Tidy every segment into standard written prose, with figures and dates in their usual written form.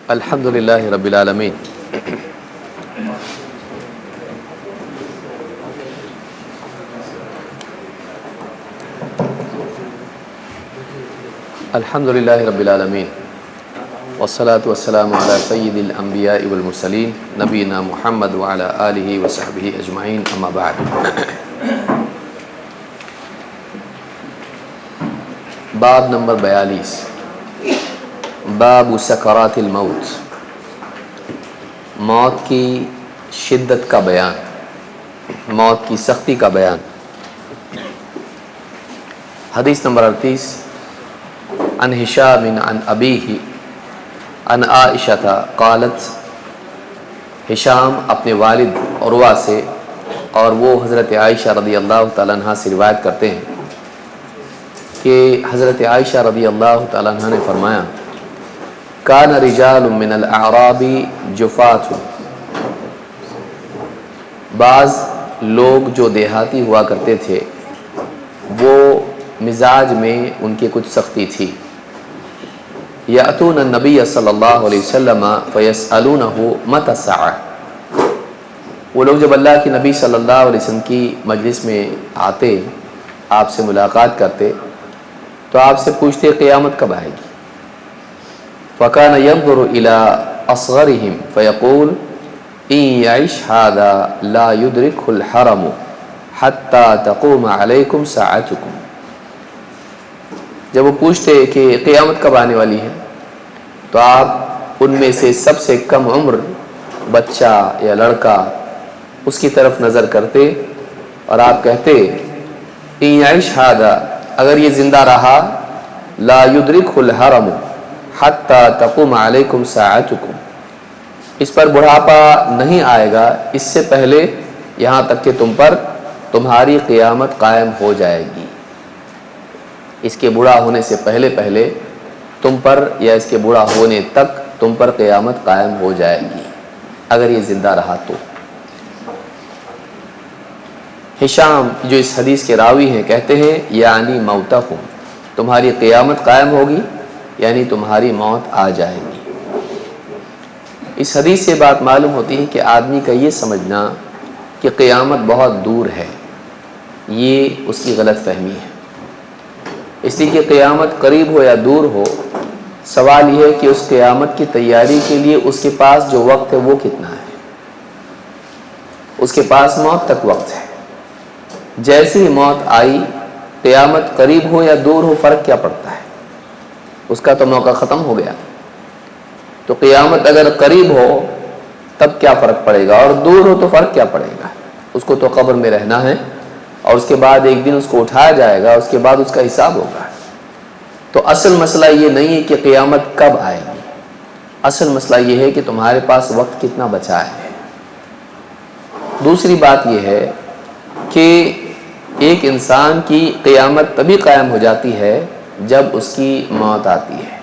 الحمدللہ رب العالمین الحمدللہ رب العالمین والصلاة والسلام علی سید الانبیاء والمرسلین نبینا محمد وعلی آلہ وصحبہ اجمعین اما بعد۔ باب نمبر 42، باب سکرات الموت، موت کی شدت کا بیان، موت کی سختی کا بیان۔ حدیث نمبر 38، عن ہشام عن ابیہ عن عائشہ قالت، ہشام اپنے والد عروہ سے اور وہ حضرت عائشہ رضی اللہ تعالیٰ عنہ سے روایت کرتے ہیں کہ حضرت عائشہ رضی اللہ تعالیٰ عنہ نے فرمایا، کان رجال من الاعراب جفات، بعض لوگ جو دیہاتی ہوا کرتے تھے وہ مزاج میں ان کی کچھ سختی تھی۔ یأتون النبی صلی اللہ علیہ وسلم فیسألونہ متی الساعہ، وہ لوگ جب اللہ کے نبی صلی اللہ علیہ وسلم کی مجلس میں آتے، آپ سے ملاقات کرتے تو آپ سے پوچھتے قیامت کب آئے گی؟ فَكَانَ يَنْظُرُ إِلَىٰ أَصْغَرِهِمْ فَيَقُولُ إِنْ يَعِشْ هَذَا لَا يُدْرِكْهُ الْحَرَمُ حَتَّى تَقُومَ عَلَيْكُمْ سَاعَتُكُمْ۔ جب وہ پوچھتے کہ قیامت کب آنے والی ہے تو آپ ان میں سے سب سے کم عمر بچہ یا لڑکا اس کی طرف نظر کرتے اور آپ کہتے إِنْ يَعِشْ هَذَا، اگر یہ زندہ رہا، لا يدركه الحرم حتى تقوم عليكم ساعتكم، اس پر بڑھاپا نہیں آئے گا اس سے پہلے یہاں تک کہ تم پر تمہاری قیامت قائم ہو جائے گی۔ اس کے بوڑھا ہونے سے پہلے تم پر یا اس کے بوڑھا ہونے تک تم پر قیامت قائم ہو جائے گی اگر یہ زندہ رہا تو۔ ہشام جو اس حدیث کے راوی ہیں کہتے ہیں یعنی موتکم، تمہاری قیامت قائم ہوگی یعنی تمہاری موت آ جائے گی۔ اس حدیث سے بات معلوم ہوتی ہے کہ آدمی کا یہ سمجھنا کہ قیامت بہت دور ہے، یہ اس کی غلط فہمی ہے۔ اس لیے کہ قیامت قریب ہو یا دور ہو، سوال یہ ہے کہ اس قیامت کی تیاری کے لیے اس کے پاس جو وقت ہے وہ کتنا ہے۔ اس کے پاس موت تک وقت ہے، جیسی ہی موت آئی، قیامت قریب ہو یا دور ہو فرق کیا پڑتا ہے، اس کا تو موقع ختم ہو گیا۔ تو قیامت اگر قریب ہو تب کیا فرق پڑے گا، اور دور ہو تو فرق کیا پڑے گا۔ اس کو تو قبر میں رہنا ہے اور اس کے بعد ایک دن اس کو اٹھایا جائے گا، اس کے بعد اس کا حساب ہوگا۔ تو اصل مسئلہ یہ نہیں ہے کہ قیامت کب آئے گی، اصل مسئلہ یہ ہے کہ تمہارے پاس وقت کتنا بچا ہے۔ دوسری بات یہ ہے کہ ایک انسان کی قیامت تبھی قائم ہو جاتی ہے جب اس کی موت آتی ہے،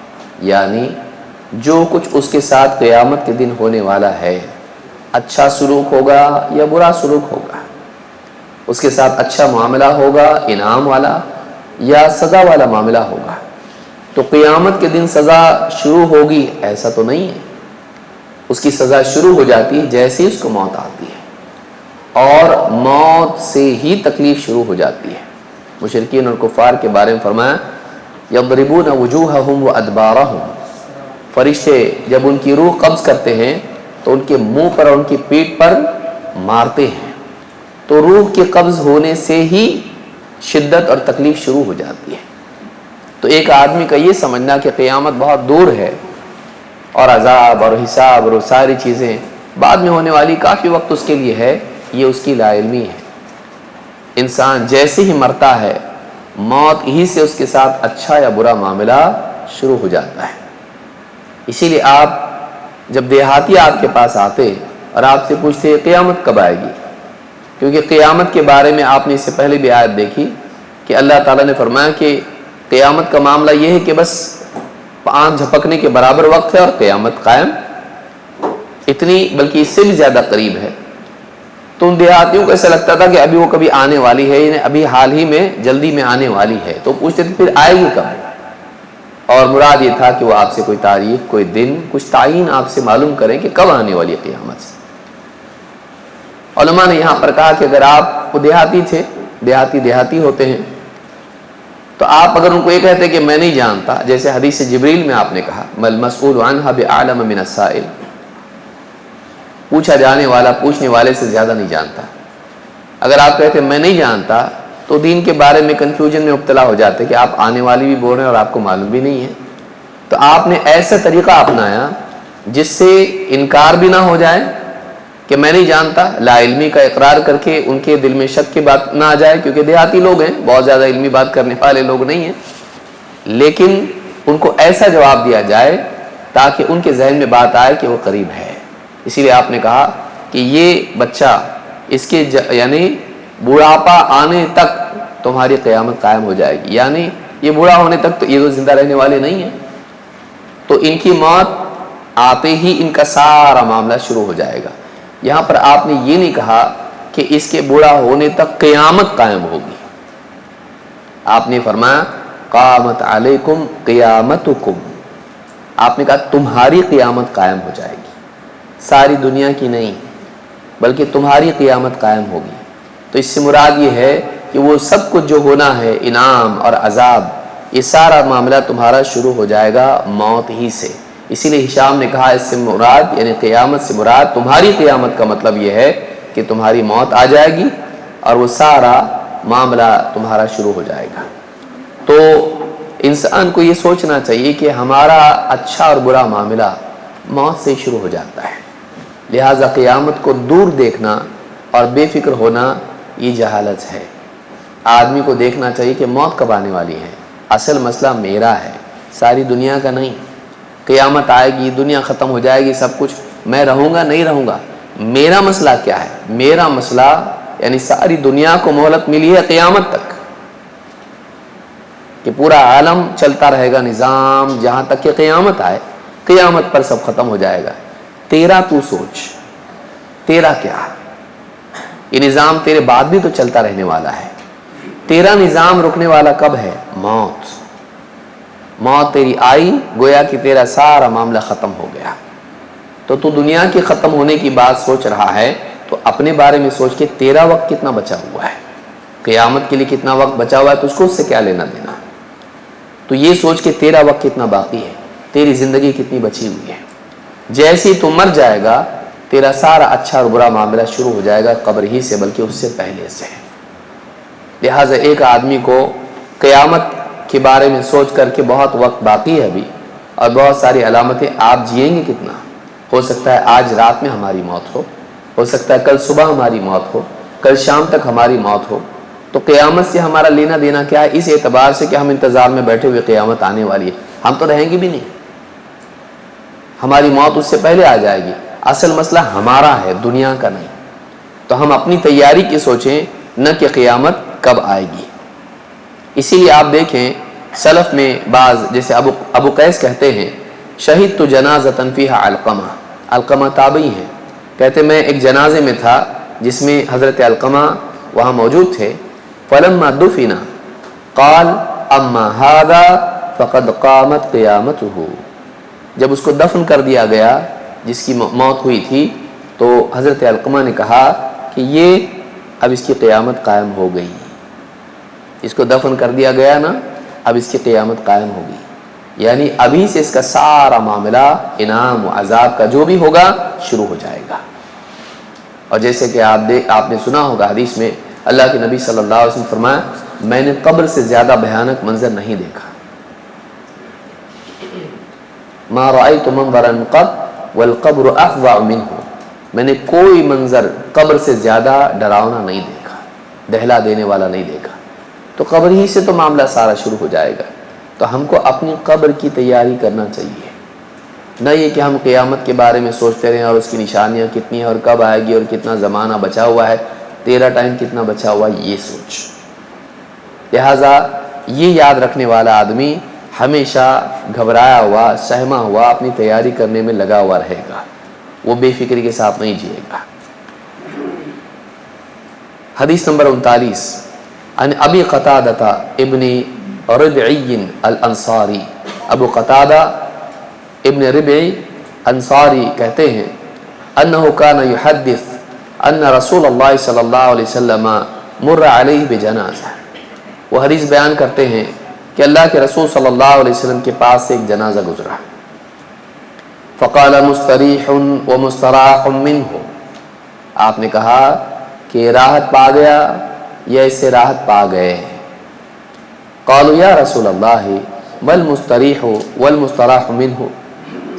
یعنی جو کچھ اس کے ساتھ قیامت کے دن ہونے والا ہے، اچھا سلوک ہوگا یا برا سلوک ہوگا، اس کے ساتھ اچھا معاملہ ہوگا انعام والا یا سزا والا معاملہ ہوگا۔ تو قیامت کے دن سزا شروع ہوگی ایسا تو نہیں ہے، اس کی سزا شروع ہو جاتی ہے جیسے ہی اس کو موت آتی ہے، اور موت سے ہی تکلیف شروع ہو جاتی ہے۔ مشرکین اور کفار کے بارے میں فرمایا یضربون وجوہہم وادبارہم، فرشتے جب ان کی روح قبض کرتے ہیں تو ان کے منہ پر اور ان کی پیٹھ پر مارتے ہیں، تو روح کے قبض ہونے سے ہی شدت اور تکلیف شروع ہو جاتی ہے۔ تو ایک آدمی کا یہ سمجھنا کہ قیامت بہت دور ہے اور عذاب اور حساب اور ساری چیزیں بعد میں ہونے والی، کافی وقت اس کے لیے ہے، یہ اس کی لا علمی ہے۔ انسان جیسے ہی مرتا ہے موت ہی سے اس کے ساتھ اچھا یا برا معاملہ شروع ہو جاتا ہے۔ اسی لیے آپ جب دیہاتی آپ کے پاس آتے اور آپ سے پوچھتے قیامت کب آئے گی، کیونکہ قیامت کے بارے میں آپ نے اس سے پہلے بھی آیت دیکھی کہ اللہ تعالیٰ نے فرمایا کہ قیامت کا معاملہ یہ ہے کہ بس آنکھ جھپکنے کے برابر وقت ہے اور قیامت قائم، اتنی بلکہ اس سے بھی زیادہ قریب ہے۔ تو ان دیہاتیوں کو ایسا لگتا تھا کہ ابھی وہ کبھی آنے والی ہے، ابھی حال ہی میں جلدی میں آنے والی ہے، تو پوچھتے تھے پھر آئے گی کب؟ اور مراد یہ تھا کہ وہ آپ سے کوئی تاریخ، کوئی دن، کچھ تعین آپ سے معلوم کریں کہ کب آنے والی ہے قیامت سے۔ علماء نے یہاں پر کہا کہ اگر آپ وہ دیہاتی تھے، دیہاتی ہوتے ہیں، تو آپ اگر ان کو یہ کہتے کہ میں نہیں جانتا، جیسے حدیث جبریل میں آپ نے کہا مل مسئول عنہا بعالم من السائل، پوچھا جانے والا پوچھنے والے سے زیادہ نہیں جانتا، اگر آپ کہتے میں نہیں جانتا تو دین کے بارے میں کنفیوژن میں مبتلا ہو جاتے کہ آپ آنے والی بھی بول رہے ہیں اور آپ کو معلوم بھی نہیں ہے۔ تو آپ نے ایسا طریقہ اپنایا جس سے انکار بھی نہ ہو جائے کہ میں نہیں جانتا، لا علمی کا اقرار کر کے ان کے دل میں شک کی بات نہ آ جائے، کیونکہ دیہاتی لوگ ہیں، بہت زیادہ علمی بات کرنے والے لوگ نہیں ہیں، لیکن ان کو ایسا جواب دیا جائے تاکہ ان کے ذہن میں بات آئے کہ وہ قریب ہے۔ اسی لیے آپ نے کہا کہ یہ بچہ اس کے یعنی بڑھاپا آنے تک تمہاری قیامت قائم ہو جائے گی، یعنی یہ بوڑھا ہونے تک تو یہ تو زندہ رہنے والے نہیں ہیں، تو ان کی موت آتے ہی ان کا سارا معاملہ شروع ہو جائے گا۔ یہاں پر آپ نے یہ نہیں کہا کہ اس کے بوڑھا ہونے تک قیامت قائم ہوگی، آپ نے فرمایا قامت علیکم قیامتکم، آپ نے کہا تمہاری قیامت قائم ہو جائے گی، ساری دنیا کی نہیں بلکہ تمہاری قیامت قائم ہوگی۔ تو اس سے مراد یہ ہے کہ وہ سب کچھ جو ہونا ہے، انعام اور عذاب، یہ سارا معاملہ تمہارا شروع ہو جائے گا موت ہی سے۔ اسی لیے ہشام نے کہا اس سے مراد یعنی قیامت سے مراد تمہاری قیامت کا مطلب یہ ہے کہ تمہاری موت آ جائے گی اور وہ سارا معاملہ تمہارا شروع ہو جائے گا۔ تو انسان کو یہ سوچنا چاہیے کہ ہمارا اچھا اور برا معاملہ موت سے شروع ہو جاتا ہے، لہٰذا قیامت کو دور دیکھنا اور بے فکر ہونا یہ جہالت ہے۔ آدمی کو دیکھنا چاہیے کہ موت کب آنے والی ہے، اصل مسئلہ میرا ہے، ساری دنیا کا نہیں۔ قیامت آئے گی، دنیا ختم ہو جائے گی، سب کچھ، میں رہوں گا نہیں رہوں گا، میرا مسئلہ کیا ہے؟ میرا مسئلہ یعنی ساری دنیا کو مہلت ملی ہے قیامت تک کہ پورا عالم چلتا رہے گا، نظام جہاں تک کہ قیامت آئے، قیامت پر سب ختم ہو جائے گا۔ تیرا تو سوچ، تیرا کیا؟ یہ نظام تیرے بعد بھی تو چلتا رہنے والا ہے۔ تیرا نظام رکنے والا کب ہے؟ موت۔ موت تیری آئی گویا کہ تیرا سارا معاملہ ختم ہو گیا۔ تو دنیا کے ختم ہونے کی بات سوچ رہا ہے تو اپنے بارے میں سوچ کہ تیرا وقت کتنا بچا ہوا ہے، قیامت کے لیے کتنا وقت بچا ہوا ہے، تو اس کو اس سے کیا لینا دینا؟ تو یہ سوچ کہ تیرا وقت کتنا باقی ہے، تیری زندگی کتنی بچی ہوئی ہے۔ جیسے ہی تو مر جائے گا تیرا سارا اچھا اور برا معاملہ شروع ہو جائے گا قبر ہی سے، بلکہ اس سے پہلے سے۔ لہٰذا ایک آدمی کو قیامت کے بارے میں سوچ کر کے بہت وقت باقی ہے ابھی اور بہت ساری علامتیں، آپ جئیں گے کتنا؟ ہو سکتا ہے آج رات میں ہماری موت ہو سکتا ہے کل صبح ہماری موت ہو، کل شام تک ہماری موت ہو۔ تو قیامت سے ہمارا لینا دینا کیا ہے؟ اس اعتبار سے کہ ہم انتظار میں بیٹھے ہوئے قیامت آنے والی ہے، ہم تو رہیں گے بھی نہیں، ہماری موت اس سے پہلے آ جائے گی۔ اصل مسئلہ ہمارا ہے، دنیا کا نہیں۔ تو ہم اپنی تیاری کی سوچیں، نہ کہ قیامت کب آئے گی۔ اسی لیے آپ دیکھیں سلف میں بعض جیسے ابو قیس کہتے ہیں شہید تو جنازۃ فیہا علقمہ، علقمہ تابعی ہیں، کہتے میں ایک جنازے میں تھا جس میں حضرت علقمہ وہاں موجود تھے، فلما دفن قال اما ھذا فقد قامت قیامتہ، جب اس کو دفن کر دیا گیا جس کی موت ہوئی تھی تو حضرت علقمہ نے کہا کہ یہ اب اس کی قیامت قائم ہو گئی، اس کو دفن کر دیا گیا نا، اب اس کی قیامت قائم ہوگی، یعنی ابھی سے اس کا سارا معاملہ انعام و عذاب کا جو بھی ہوگا شروع ہو جائے گا۔ اور جیسے کہ آپ نے سنا ہوگا حدیث میں اللہ کے نبی صلی اللہ علیہ وسلم فرمایا میں نے قبر سے زیادہ بھیانک منظر نہیں دیکھا، ما رأيت منظرا قط والقبر افظع منه، میں نے کوئی منظر قبر سے زیادہ ڈراؤنا نہیں دیکھا، دہلا دینے والا نہیں دیکھا۔ تو قبر ہی سے تو معاملہ سارا شروع ہو جائے گا۔ تو ہم کو اپنی قبر کی تیاری کرنا چاہیے، نہ یہ کہ ہم قیامت کے بارے میں سوچتے رہیں اور اس کی نشانیاں کتنی ہیں اور کب آئے گی اور کتنا زمانہ بچا ہوا ہے، تیرا ٹائم کتنا بچا ہوا ہے، یہ سوچ۔ لہٰذا یہ یاد رکھنے والا آدمی ہمیشہ گھبرایا ہوا، سہما ہوا اپنی تیاری کرنے میں لگا ہوا رہے گا، وہ بے فکری کے ساتھ نہیں جیے گا۔ حدیث نمبر 39 عن ابی قتادہ ابن ربعی الانصاری ابو قتادہ ابن ربعی انصاری کہتے ہیں انہ کان یحدث ان رسول اللہ صلی اللہ علیہ وسلم مر علیہ بجنازہ، وہ حدیث بیان کرتے ہیں کہ اللہ کے رسول صلی اللہ علیہ وسلم کے پاس سے ایک جنازہ گزرا، فقال مستریح و مستراح منہ، آپ نے کہا کہ راحت پا گیا یا اس سے راحت پا گئے؟ قالوا یا رسول اللہ والمستریح والمستراح منہ،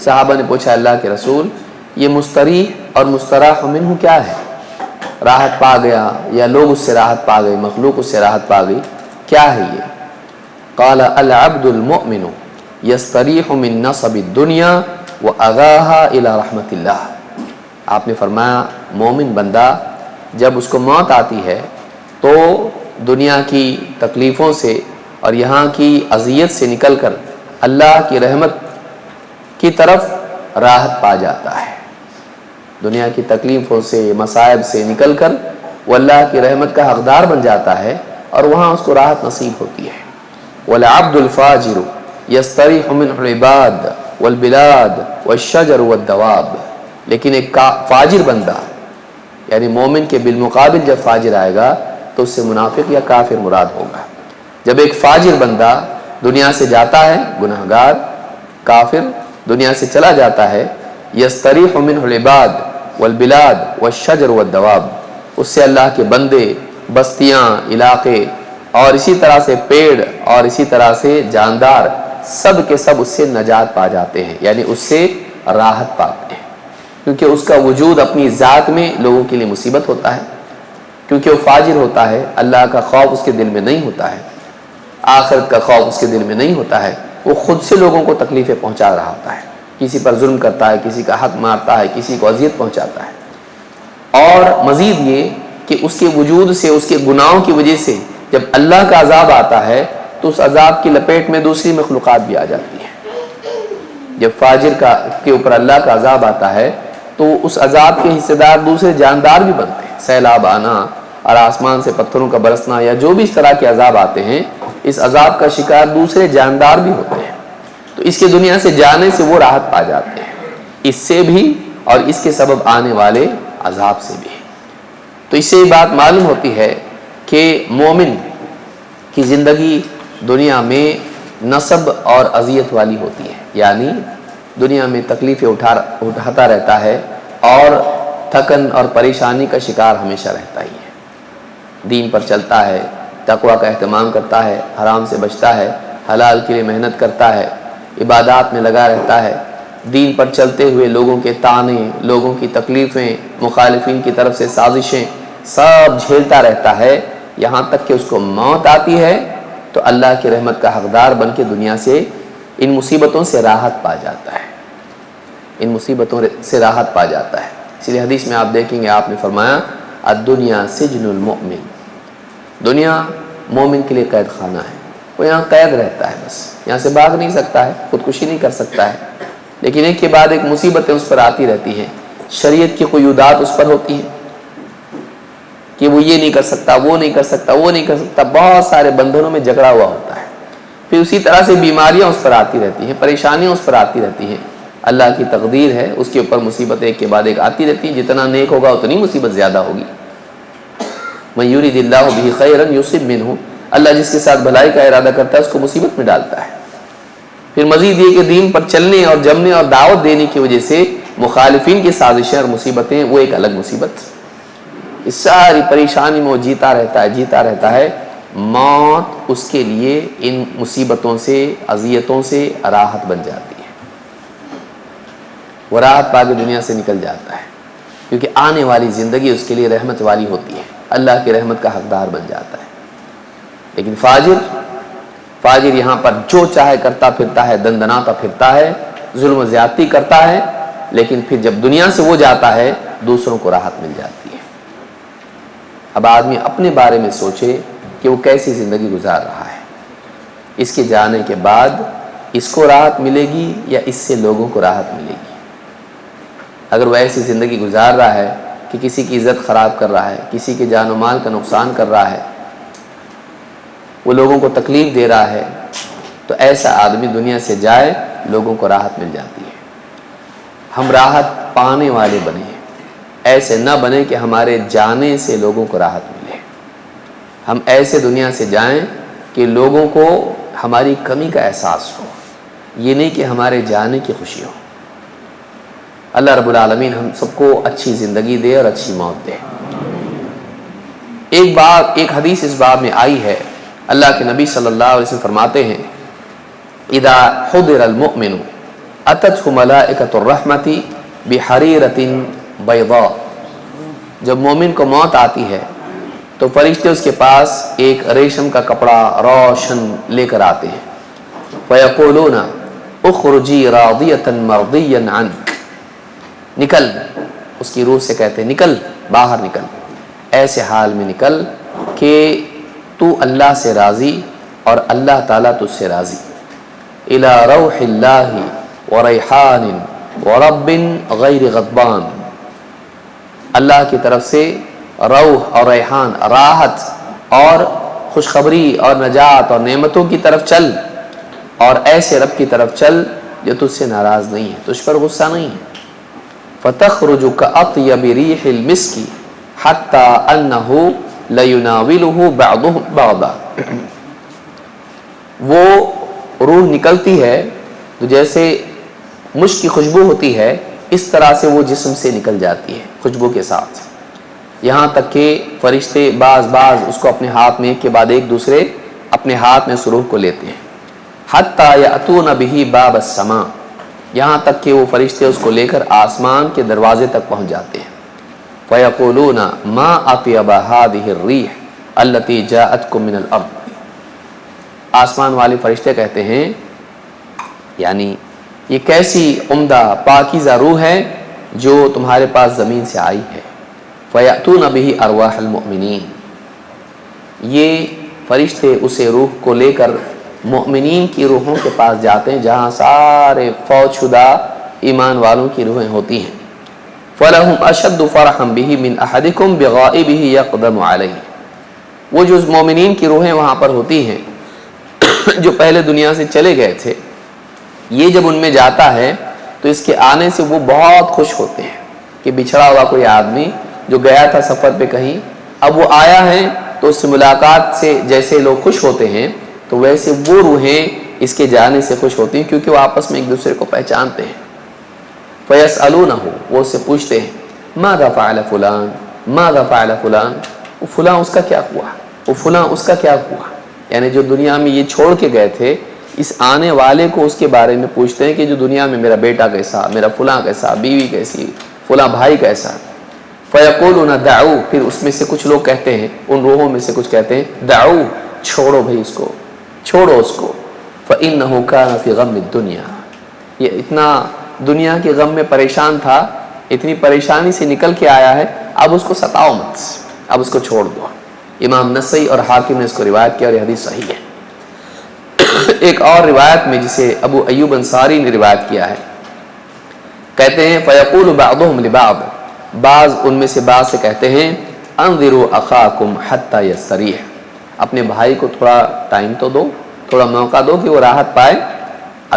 صحابہ نے پوچھا اللہ کے رسول یہ مستریح اور مستراح منہ کیا ہے؟ راحت پا گیا یا لوگ اس سے راحت پا گئے، مخلوق اس سے راحت پا گئی، کیا ہے یہ؟ قال العبد المؤمن یستریح من نصب الدنیا واذاها الى رحمت اللہ، آپ نے فرمایا مومن بندہ جب اس کو موت آتی ہے تو دنیا کی تکلیفوں سے اور یہاں کی اذیت سے نکل کر اللہ کی رحمت کی طرف راحت پا جاتا ہے، دنیا کی تکلیفوں سے مصائب سے نکل کر وہ اللہ کی رحمت کا حقدار بن جاتا ہے اور وہاں اس کو راحت نصیب ہوتی ہے۔ والعبد الفاجر یستریح من العباد والبلاد والشجر والدواب، لیکن ایک فاجر بندہ یعنی مومن کے بالمقابل جب فاجر آئے گا تو اس سے منافق یا کافر مراد ہوگا۔ جب ایک فاجر بندہ دنیا سے جاتا ہے، گناہگار کافر دنیا سے چلا جاتا ہے، یستریح منہ العباد والبلاد والشجر والدواب، اس سے اللہ کے بندے، بستیاں، علاقے اور اسی طرح سے پیڑ اور اسی طرح سے جاندار سب کے سب اس سے نجات پا جاتے ہیں، یعنی اس سے راحت پاتے ہیں، کیونکہ اس کا وجود اپنی ذات میں لوگوں کے لیے مصیبت ہوتا ہے، کیونکہ وہ فاجر ہوتا ہے، اللہ کا خوف اس کے دل میں نہیں ہوتا ہے، آخرت کا خوف اس کے دل میں نہیں ہوتا ہے، وہ خود سے لوگوں کو تکلیفیں پہنچا رہا ہوتا ہے، کسی پر ظلم کرتا ہے، کسی کا حق مارتا ہے، کسی کو اذیت پہنچاتا ہے۔ اور مزید یہ کہ اس کے وجود سے، اس کے گناہوں کی وجہ سے جب اللہ کا عذاب آتا ہے تو اس عذاب کی لپیٹ میں دوسری مخلوقات بھی آ جاتی ہیں۔ جب فاجر کے اوپر اللہ کا عذاب آتا ہے تو اس عذاب کے حصے دار دوسرے جاندار بھی بنتے ہیں، سیلاب آنا اور آسمان سے پتھروں کا برسنا یا جو بھی اس طرح کے عذاب آتے ہیں، اس عذاب کا شکار دوسرے جاندار بھی ہوتے ہیں، تو اس کے دنیا سے جانے سے وہ راحت پا جاتے ہیں، اس سے بھی اور اس کے سبب آنے والے عذاب سے بھی۔ تو اس سے یہ بات معلوم ہوتی ہے کہ مومن کی زندگی دنیا میں نصب اور اذیت والی ہوتی ہے، یعنی دنیا میں تکلیفیں اٹھاتا رہتا ہے اور تھکن اور پریشانی کا شکار ہمیشہ رہتا ہی ہے، دین پر چلتا ہے، تقوی کا اہتمام کرتا ہے، حرام سے بچتا ہے، حلال کے لیے محنت کرتا ہے، عبادات میں لگا رہتا ہے، دین پر چلتے ہوئے لوگوں کے طعنے، لوگوں کی تکلیفیں، مخالفین کی طرف سے سازشیں سب جھیلتا رہتا ہے، یہاں تک کہ اس کو موت آتی ہے تو اللہ کی رحمت کا حقدار بن کے دنیا سے ان مصیبتوں سے راحت پا جاتا ہے، ان مصیبتوں سے راحت پا جاتا ہے۔ اس لیے حدیث میں آپ دیکھیں گے آپ نے فرمایا الدنیا سجن المؤمن، دنیا مومن کے لیے قید خانہ ہے، وہ یہاں قید رہتا ہے، بس یہاں سے بھاگ نہیں سکتا ہے، خودکشی نہیں کر سکتا ہے، لیکن ایک کے بعد ایک مصیبتیں اس پر آتی رہتی ہیں، شریعت کی قیودات اس پر ہوتی ہیں کہ وہ یہ نہیں کر سکتا، وہ نہیں کر سکتا، وہ نہیں کر سکتا، بہت سارے بندھنوں میں جکڑا ہوا ہوتا ہے، پھر اسی طرح سے بیماریاں اس پر آتی رہتی ہیں، پریشانیاں اس پر آتی رہتی ہیں، اللہ کی تقدیر ہے اس کے اوپر مصیبت ایک کے بعد ایک آتی رہتی ہیں، جتنا نیک ہوگا اتنی مصیبت زیادہ ہوگی۔ من یرید اللہ بہ خیرا یصب منہ، اللہ جس کے ساتھ بھلائی کا ارادہ کرتا ہے اس کو مصیبت میں ڈالتا ہے۔ پھر مزید یہ کہ دین پر چلنے اور جمنے اور دعوت دینے کی وجہ سے مخالفین کی سازشیں اور مصیبتیں وہ ایک الگ مصیبت، اس ساری پریشانی میں وہ جیتا رہتا ہے، موت اس کے لیے ان مصیبتوں سے، اذیتوں سے راحت بن جاتی ہے، وہ راحت پا کے دنیا سے نکل جاتا ہے، کیونکہ آنے والی زندگی اس کے لیے رحمت والی ہوتی ہے، اللہ کی رحمت کا حقدار بن جاتا ہے۔ لیکن فاجر یہاں پر جو چاہے کرتا پھرتا ہے، دندناتا پھرتا ہے، ظلم و زیادتی کرتا ہے، لیکن پھر جب دنیا سے وہ جاتا ہے دوسروں کو راحت مل جاتی ہے۔ اب آدمی اپنے بارے میں سوچے کہ وہ کیسی زندگی گزار رہا ہے، اس کے جانے کے بعد اس کو راحت ملے گی یا اس سے لوگوں کو راحت ملے گی؟ اگر وہ ایسی زندگی گزار رہا ہے کہ کسی کی عزت خراب کر رہا ہے، کسی کے جان و مال کا نقصان کر رہا ہے، وہ لوگوں کو تکلیف دے رہا ہے، تو ایسا آدمی دنیا سے جائے لوگوں کو راحت مل جاتی ہے۔ ہم راحت پانے والے بنے، ایسے نہ بنے کہ ہمارے جانے سے لوگوں کو راحت ملے۔ ہم ایسے دنیا سے جائیں کہ لوگوں کو ہماری کمی کا احساس ہو، یہ نہیں کہ ہمارے جانے کی خوشی ہو۔ اللہ رب العالمین ہم سب کو اچھی زندگی دے اور اچھی موت دے۔ ایک حدیث اس باب میں آئی ہے، اللہ کے نبی صلی اللہ علیہ وسلم فرماتے ہیں اذا حضر المؤمن اتته ملائکۃ الرحمۃ بحریرۃ بیضاء، جب مومن کو موت آتی ہے تو فرشتے اس کے پاس ایک ریشم کا کپڑا روشن لے کر آتے ہیں، فیقولون اخرجی راضیۃ مرضیا عنک، نکل، اس کی روح سے کہتے ہیں نکل، باہر نکل، ایسے حال میں نکل کہ تو اللہ سے راضی اور اللہ تعالیٰ تجھ سے راضی، الی روح اللہ وریحان ورب غیر غضبان، اللہ کی طرف سے روح اور ریحان، راحت اور خوشخبری اور نجات اور نعمتوں کی طرف چل، اور ایسے رب کی طرف چل جو تجھ سے ناراض نہیں ہے، تجھ پر غصہ نہیں ہے۔ فَتَخْرُجُ كَأَطْيَبِ رِيحِ الْمِسْكِ حَتَّى أَنَّهُ لَيُنَاوِلُهُ بَعْضُهُ بَعْضًا، وہ روح نکلتی ہے تو جیسے مشک کی خوشبو ہوتی ہے اس طرح سے وہ جسم سے نکل جاتی ہے خوشبو کے ساتھ، یہاں تک کہ فرشتے بعض اس کو اپنے ہاتھ میں ایک کے بعد ایک دوسرے اپنے ہاتھ میں اس روح کو لیتے ہیں، حَتَّى يَأْتُونَ بِهِ بَابَ السَّمَاءِ، یہاں تک کہ وہ فرشتے اس کو لے کر آسمان کے دروازے تک پہنچ جاتے ہیں، فَيَقُولُونَ مَا أَطْيَبَ هَذِهِ الرِّيحِ الَّتِي جَاءَتْكُم مِّنَ الْأَرْضِ، آسمان والے فرشتے کہتے ہیں یعنی یہ کیسی عمدہ پاکیزہ روح ہے جو تمہارے پاس زمین سے آئی ہے، فَيَأْتُونَ بِهِ أَرْوَاحَ الْمُؤْمِنِينَ، یہ فرشتے اسے روح کو لے کر مؤمنین کی روحوں کے پاس جاتے ہیں جہاں سارے فوت شدہ ایمان والوں کی روحیں ہوتی ہیں، فَلَهُمْ أَشَدُّ فَرَحًا بِهِ مِنْ أَحَدِكُمْ بِغَائِبِهِ يَقْدَمُ عَلَيْهِ، وہ جو مومنین کی روحیں وہاں پر ہوتی ہیں جو پہلے دنیا سے چلے گئے تھے، یہ جب ان میں جاتا ہے تو اس کے آنے سے وہ بہت خوش ہوتے ہیں کہ بچھڑا ہوا کوئی آدمی جو گیا تھا سفر پہ کہیں، اب وہ آیا ہے تو اس سے ملاقات سے جیسے لوگ خوش ہوتے ہیں تو ویسے وہ روحیں اس کے جانے سے خوش ہوتی ہیں، کیونکہ وہ آپس میں ایک دوسرے کو پہچانتے ہیں۔ فَيَسْأَلُونَهُ، وہ اس سے پوچھتے ہیں ماذا فعل فلان، ماذا فعل فلان، وہ فلاں اس کا کیا ہوا، وہ فلاں اس کا کیا ہوا، یعنی جو دنیا میں یہ چھوڑ کے گئے تھے اس آنے والے کو اس کے بارے میں پوچھتے ہیں کہ جو دنیا میں میرا بیٹا کیسا، میرا فلاں کیسا، بیوی کیسی، فلاں بھائی کیسا۔ فَيَقُولُونَ دَعُوا، پھر اس میں سے کچھ لوگ کہتے ہیں، ان روحوں میں سے کچھ کہتے ہیں دعو، چھوڑو بھائی اس کو، چھوڑو اس کو، فَإِنَّهُ كَانَ فِي غَمِّ الدُّنْيَا، یہ اتنا دنیا کے غم میں پریشان تھا، اتنی پریشانی سے نکل کے آیا ہے، اب اس کو ستاؤ مت، اب اس کو چھوڑ دو۔ امام نسائی اور حاکم نے اس کو روایت کیا اور یہ حدیث صحیح ہے۔ ایک اور روایت میں جسے ابو ایوب انصاری نے روایت کیا ہے، کہتے ہیں فَيَقُولُ بَعْضُهُمْ لِبَعْضٍ، بعض ان میں سے بعض سے کہتے ہیں انظروا اخاکم حتی یستریح، اپنے بھائی کو تھوڑا ٹائم تو دو، تھوڑا موقع دو کہ وہ راحت پائے،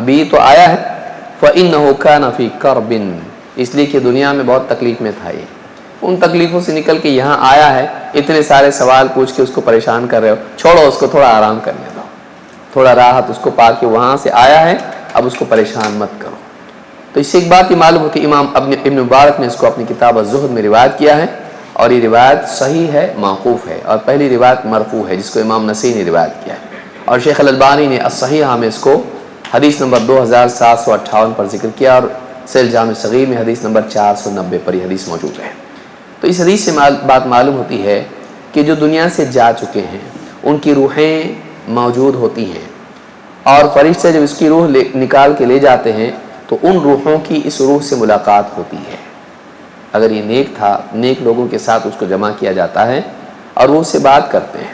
ابھی تو آیا ہے۔ فَإِنَّهُ كَانَ فِي كَرْبٍ، اس لیے کہ دنیا میں بہت تکلیف میں تھا، یہ ان تکلیفوں سے نکل کے یہاں آیا ہے، اتنے سارے سوال پوچھ کے اس کو پریشان کر رہے ہو، چھوڑو اس کو، تھوڑا آرام کرنے دو، تھوڑا راحت اس کو پا کے وہاں سے آیا ہے، اب اس کو پریشان مت کرو۔ تو اس سے ایک بات یہ معلوم ہو کہ امام ابن مبارک نے اس کو اپنی کتاب الزہد میں روایت کیا ہے، اور یہ روایت صحیح ہے، موقوف ہے، اور پہلی روایت مرفوع ہے جس کو امام نسائی نے روایت کیا ہے، اور شیخ الالبانی نے الصحیحہ میں اس کو حدیث نمبر 2758 پر ذکر کیا، اور سیل جامع صغیر میں حدیث نمبر 490 پر یہ حدیث موجود ہے۔ تو اس حدیث سے بات معلوم ہوتی ہے کہ جو دنیا سے جا چکے ہیں ان کی روحیں موجود ہوتی ہیں، اور فرشتے جب اس کی روح نکال کے لے جاتے ہیں تو ان روحوں کی اس روح سے ملاقات ہوتی ہے۔ اگر یہ نیک تھا، نیک لوگوں کے ساتھ اس کو جمع کیا جاتا ہے اور وہ اس سے بات کرتے ہیں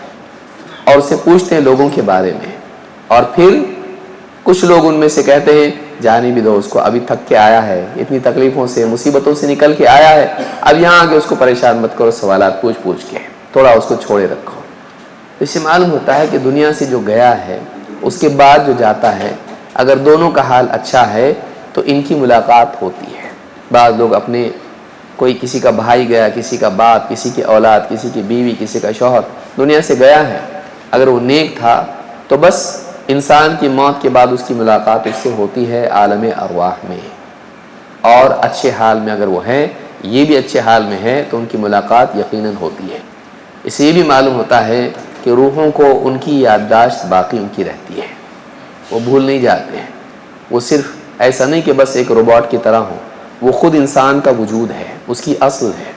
اور اس سے پوچھتے ہیں لوگوں کے بارے میں، اور پھر کچھ لوگ ان میں سے کہتے ہیں جانے بھی دو اس کو، ابھی تھک کے آیا ہے، اتنی تکلیفوں سے مصیبتوں سے نکل کے آیا ہے، اب یہاں آ کے اس کو پریشان مت کرو سوالات پوچھ کے، تھوڑا اس کو چھوڑے رکھو۔ اس سے معلوم ہوتا ہے کہ دنیا سے جو گیا ہے اس کے بعد جو جاتا ہے اگر دونوں کا حال اچھا ہے تو ان کی ملاقات ہوتی ہے۔ بعض لوگ اپنے کوئی کسی کا بھائی گیا، کسی کا باپ، کسی کی اولاد، کسی کی بیوی، کسی کا شوہر دنیا سے گیا ہے، اگر وہ نیک تھا تو بس انسان کی موت کے بعد اس کی ملاقات اس سے ہوتی ہے عالم ارواح میں، اور اچھے حال میں اگر وہ ہے، یہ بھی اچھے حال میں ہے تو ان کی ملاقات یقیناً ہوتی ہے۔ اس سے یہ بھی معلوم ہوتا ہے کہ روحوں کو ان کی یادداشت باقی ان کی رہتی ہے، وہ بھول نہیں جاتے ہیں، وہ صرف ایسا نہیں کہ بس ایک روبوٹ کی طرح ہو، وہ خود انسان کا وجود ہے، اس کی اصل ہے،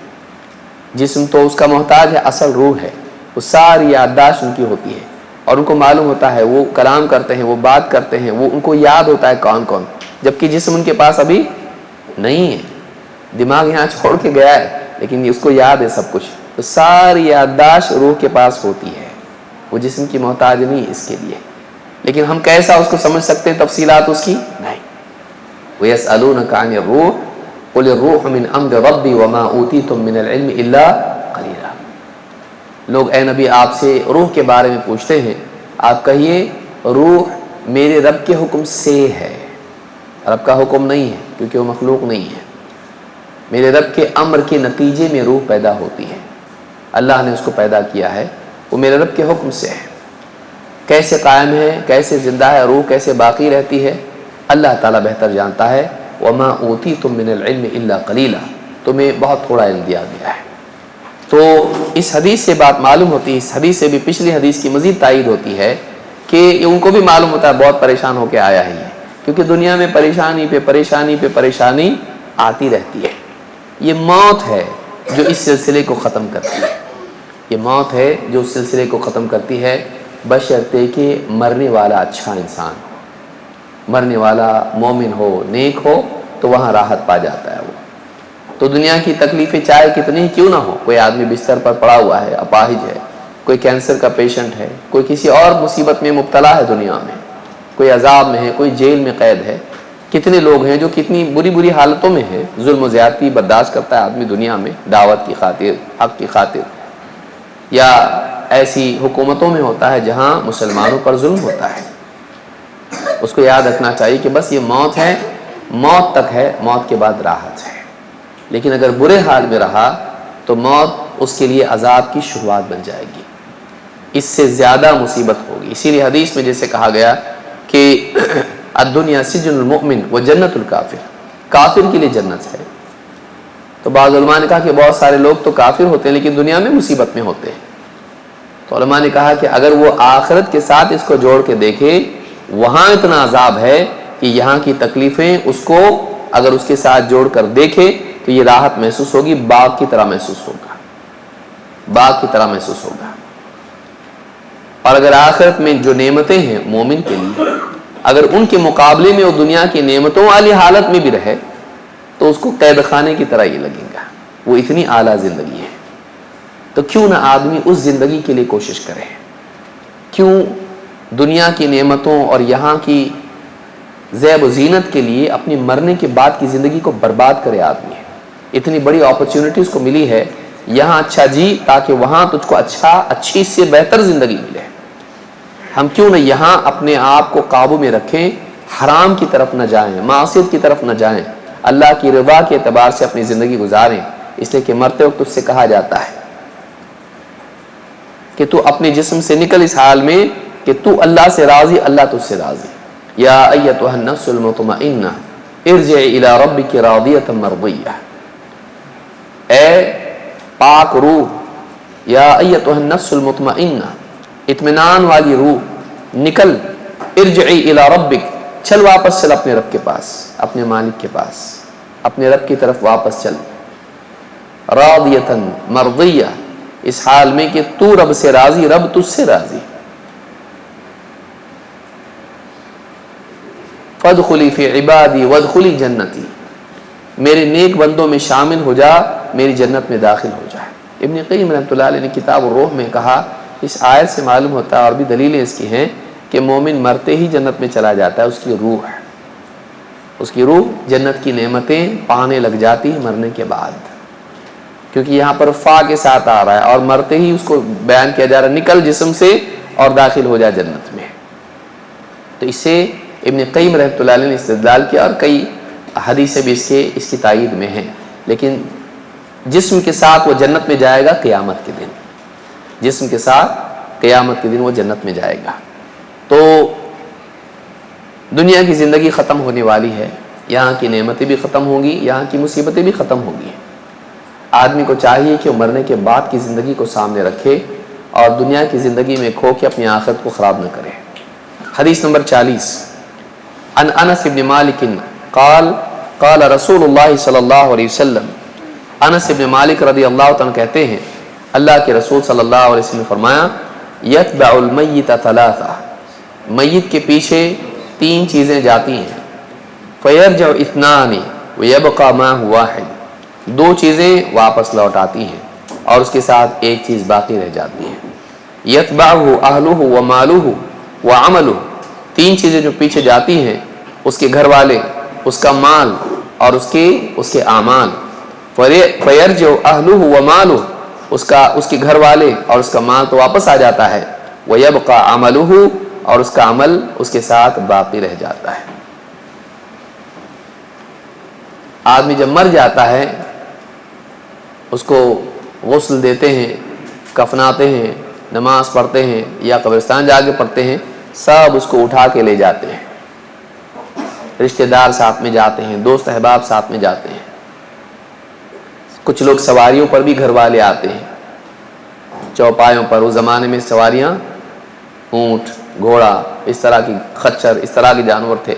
جسم تو اس کا محتاج ہے، اصل روح ہے، وہ ساری یادداشت ان کی ہوتی ہے، اور ان کو معلوم ہوتا ہے، وہ کلام کرتے ہیں، وہ بات کرتے ہیں، وہ ان کو یاد ہوتا ہے کون کون، جبکہ جسم ان کے پاس ابھی نہیں ہے، دماغ یہاں چھوڑ کے گیا ہے لیکن اس کو یاد ہے سب کچھ، تو ساری یادداشت روح کے پاس ہوتی ہے، وہ جسم کی محتاج نہیں اس کے لیے۔ لیکن ہم کیسا اس کو سمجھ سکتے ہیں تفصیلات اس کی؟ نہیں۔ وَيَسْأَلُونَكَ عَنِ الرُّوحِ قُلِ الرُّوحُ مِنْ أَمْرِ رَبِّي وَمَا أُوتِيتُم مِّنَ الْعِلْمِ إِلَّا قَلِيلًا۔ لوگ اے نبی آپ سے روح کے بارے میں پوچھتے ہیں، آپ کہیے روح میرے رب کے حکم سے ہے، رب کا حکم نہیں ہے کیونکہ وہ مخلوق نہیں ہے، میرے رب کے امر کے نتیجے میں روح پیدا ہوتی ہے، اللہ نے اس کو پیدا کیا ہے، وہ میرے رب کے حکم سے ہے۔ کیسے قائم ہے، کیسے زندہ ہے روح، کیسے باقی رہتی ہے، اللہ تعالیٰ بہتر جانتا ہے۔ وَمَا أُوتِيتُم مِّنَ الْعِلْمِ إِلَّا قَلِيلًا، تمہیں بہت تھوڑا علم دیا گیا ہے۔ تو اس حدیث سے بات معلوم ہوتی ہے، اس حدیث سے بھی پچھلی حدیث کی مزید تائید ہوتی ہے کہ ان کو بھی معلوم ہوتا ہے بہت پریشان ہو کے آیا ہے یہ، کیونکہ دنیا میں پریشانی پہ پریشانی پہ پریشانی آتی رہتی ہے۔ یہ موت ہے جو اس سلسلے کو ختم کرتی ہے، یہ موت ہے جو اس سلسلے کو ختم کرتی ہے، بشرطے کہ مرنے والا اچھا انسان ہو، مرنے والا مومن ہو، نیک ہو، تو وہاں راحت پا جاتا ہے وہ۔ تو دنیا کی تکلیفیں چاہے کتنی کیوں نہ ہو، کوئی آدمی بستر پر پڑا ہوا ہے، اپاہج ہے، کوئی کینسر کا پیشنٹ ہے، کوئی کسی اور مصیبت میں مبتلا ہے دنیا میں، کوئی عذاب میں ہے، کوئی جیل میں قید ہے، کتنے لوگ ہیں جو کتنی بری بری حالتوں میں ہیں، ظلم و زیادتی برداشت کرتا ہے آدمی دنیا میں دعوت کی خاطر، حق کی خاطر، یا ایسی حکومتوں میں ہوتا ہے جہاں مسلمانوں پر ظلم ہوتا ہے۔ اس کو یاد رکھنا چاہیے کہ بس یہ موت ہے، موت تک ہے، موت کے بعد راحت ہے، لیکن اگر برے حال میں رہا تو موت اس کے لیے عذاب کی شروعات بن جائے گی، اس سے زیادہ مصیبت ہوگی۔ اسی لیے حدیث میں جیسے کہا گیا کہ الدنیا سجن المؤمن و جنت الکافر، کافر کے لیے جنت ہے۔ تو بعض علماء نے کہا کہ بہت سارے لوگ تو کافر ہوتے ہیں لیکن دنیا میں مصیبت میں ہوتے ہیں، تو علماء نے کہا کہ اگر وہ آخرت کے ساتھ اس کو جوڑ کے دیکھے، وہاں اتنا عذاب ہے کہ یہاں کی تکلیفیں اس کو اگر اس کے ساتھ جوڑ کر دیکھے تو یہ راحت محسوس ہوگی، باغ کی طرح محسوس ہوگا، باغ کی طرح محسوس ہوگا۔ اور اگر آخرت میں جو نعمتیں ہیں مومن کے لیے، اگر ان کے مقابلے میں وہ دنیا کی نعمتوں والی حالت میں بھی رہے تو اس کو قید خانے کی طرح یہ لگے گا، وہ اتنی اعلیٰ زندگی ہے۔ تو کیوں نہ آدمی اس زندگی کے لیے کوشش کرے، کیوں دنیا کی نعمتوں اور یہاں کی زیب و زینت کے لیے اپنی مرنے کے بعد کی زندگی کو برباد کرے آدمی۔ اتنی بڑی اپرچونٹیز کو ملی ہے، یہاں اچھا جی تاکہ وہاں تجھ کو اچھی سے بہتر زندگی ملے۔ ہم کیوں نہ یہاں اپنے آپ کو قابو میں رکھیں، حرام کی طرف نہ جائیں، معصیت کی طرف نہ جائیں، اللہ کی رضا کے اعتبار سے اپنی زندگی گزاریں، اس لیے کہ مرتے وقت تجھ سے کہا جاتا ہے کہ تو اپنے جسم سے نکل اس حال میں کہ تو اللہ سے راضی، اللہ تجھ سے راضی۔ یا ایتھا النفس المطمئنہ ارجعی الی ربک راضیۃ مرضیہ، اے پاک روح، یا ایتھا النفس المطمئنہ، اطمینان والی روح، نکل، ارجعی الی ربک، چل واپس چل اپنے رب کے پاس، اپنے مالک کے پاس، اپنے رب کی طرف واپس چل، راضیۃ مرضیہ، اس حال میں کہ تو رب سے راضی، رب تجھ سے راضی۔ فادخلی فی عبادی وادخلی جنتی، میرے نیک بندوں میں شامل ہو جا، میری جنت میں داخل ہو جا۔ ابن قیم رحمۃ اللہ علیہ نے کتاب الروح میں کہا، اس آیت سے معلوم ہوتا ہے اور بھی دلیلیں اس کی ہیں کہ مومن مرتے ہی جنت میں چلا جاتا ہے، اس کی روح ہے، اس کی روح جنت کی نعمتیں پانے لگ جاتی ہے مرنے کے بعد، کیونکہ یہاں پر فا کے ساتھ آ رہا ہے اور مرتے ہی اس کو بیان کیا جا رہا ہے نکل جسم سے اور داخل ہو جا جنت میں۔ تو اس سے ابن قیم رحمۃ اللہ علیہ نے استدلال کیا، اور کئی حدیثیں بھی اس کی تائید میں ہیں. لیکن جسم کے ساتھ وہ جنت میں جائے گا قیامت کے دن، جسم کے ساتھ قیامت کے دن وہ جنت میں جائے گا. تو دنیا کی زندگی ختم ہونے والی ہے، یہاں کی نعمتیں بھی ختم ہوں گی، یہاں کی مصیبتیں بھی ختم ہوں گی. آدمی کو چاہیے کہ وہ مرنے کے بعد کی زندگی کو سامنے رکھے اور دنیا کی زندگی میں کھو کے اپنی آخرت کو خراب نہ کرے. حدیث نمبر 40 عن انس بن مالک قال قال رسول اللہ صلی اللہ علیہ وسلم. انس بن مالک رضی اللہ عنہ کہتے ہیں اللہ کے رسول صلی اللہ علیہ وسلم نے فرمایا یتبع المیت ثلاثہ، میت کے پیچھے 3 چیزیں جاتی ہیں. فیرجع اثنان ویبقى معه واحد، 2 چیزیں واپس لوٹ آتی ہیں اور اس کے ساتھ ایک چیز باقی رہ جاتی ہے. یتبعہ اہلہ ومالہ وعملہ، 3 چیزیں جو پیچھے جاتی ہیں، اس کے گھر والے، اس کا مال اور اس کے اعمال. فیرجع اہلہ ومالہ، اس کے گھر والے اور اس کا مال تو واپس آ جاتا ہے. ویبقى عملہ، اور اس کا عمل اس کے ساتھ باقی رہ جاتا ہے. آدمی جب مر جاتا ہے اس کو غسل دیتے ہیں، کفناتے ہیں، نماز پڑھتے ہیں یا قبرستان جا کے پڑھتے ہیں، سب اس کو اٹھا کے لے جاتے ہیں. رشتہ دار ساتھ میں جاتے ہیں، دوست احباب ساتھ میں جاتے ہیں. کچھ لوگ سواریوں پر بھی گھر والے آتے ہیں، چوپایوں پر. اس زمانے میں سواریاں اونٹ، گھوڑا، اس طرح کی خچر، اس طرح کے جانور تھے.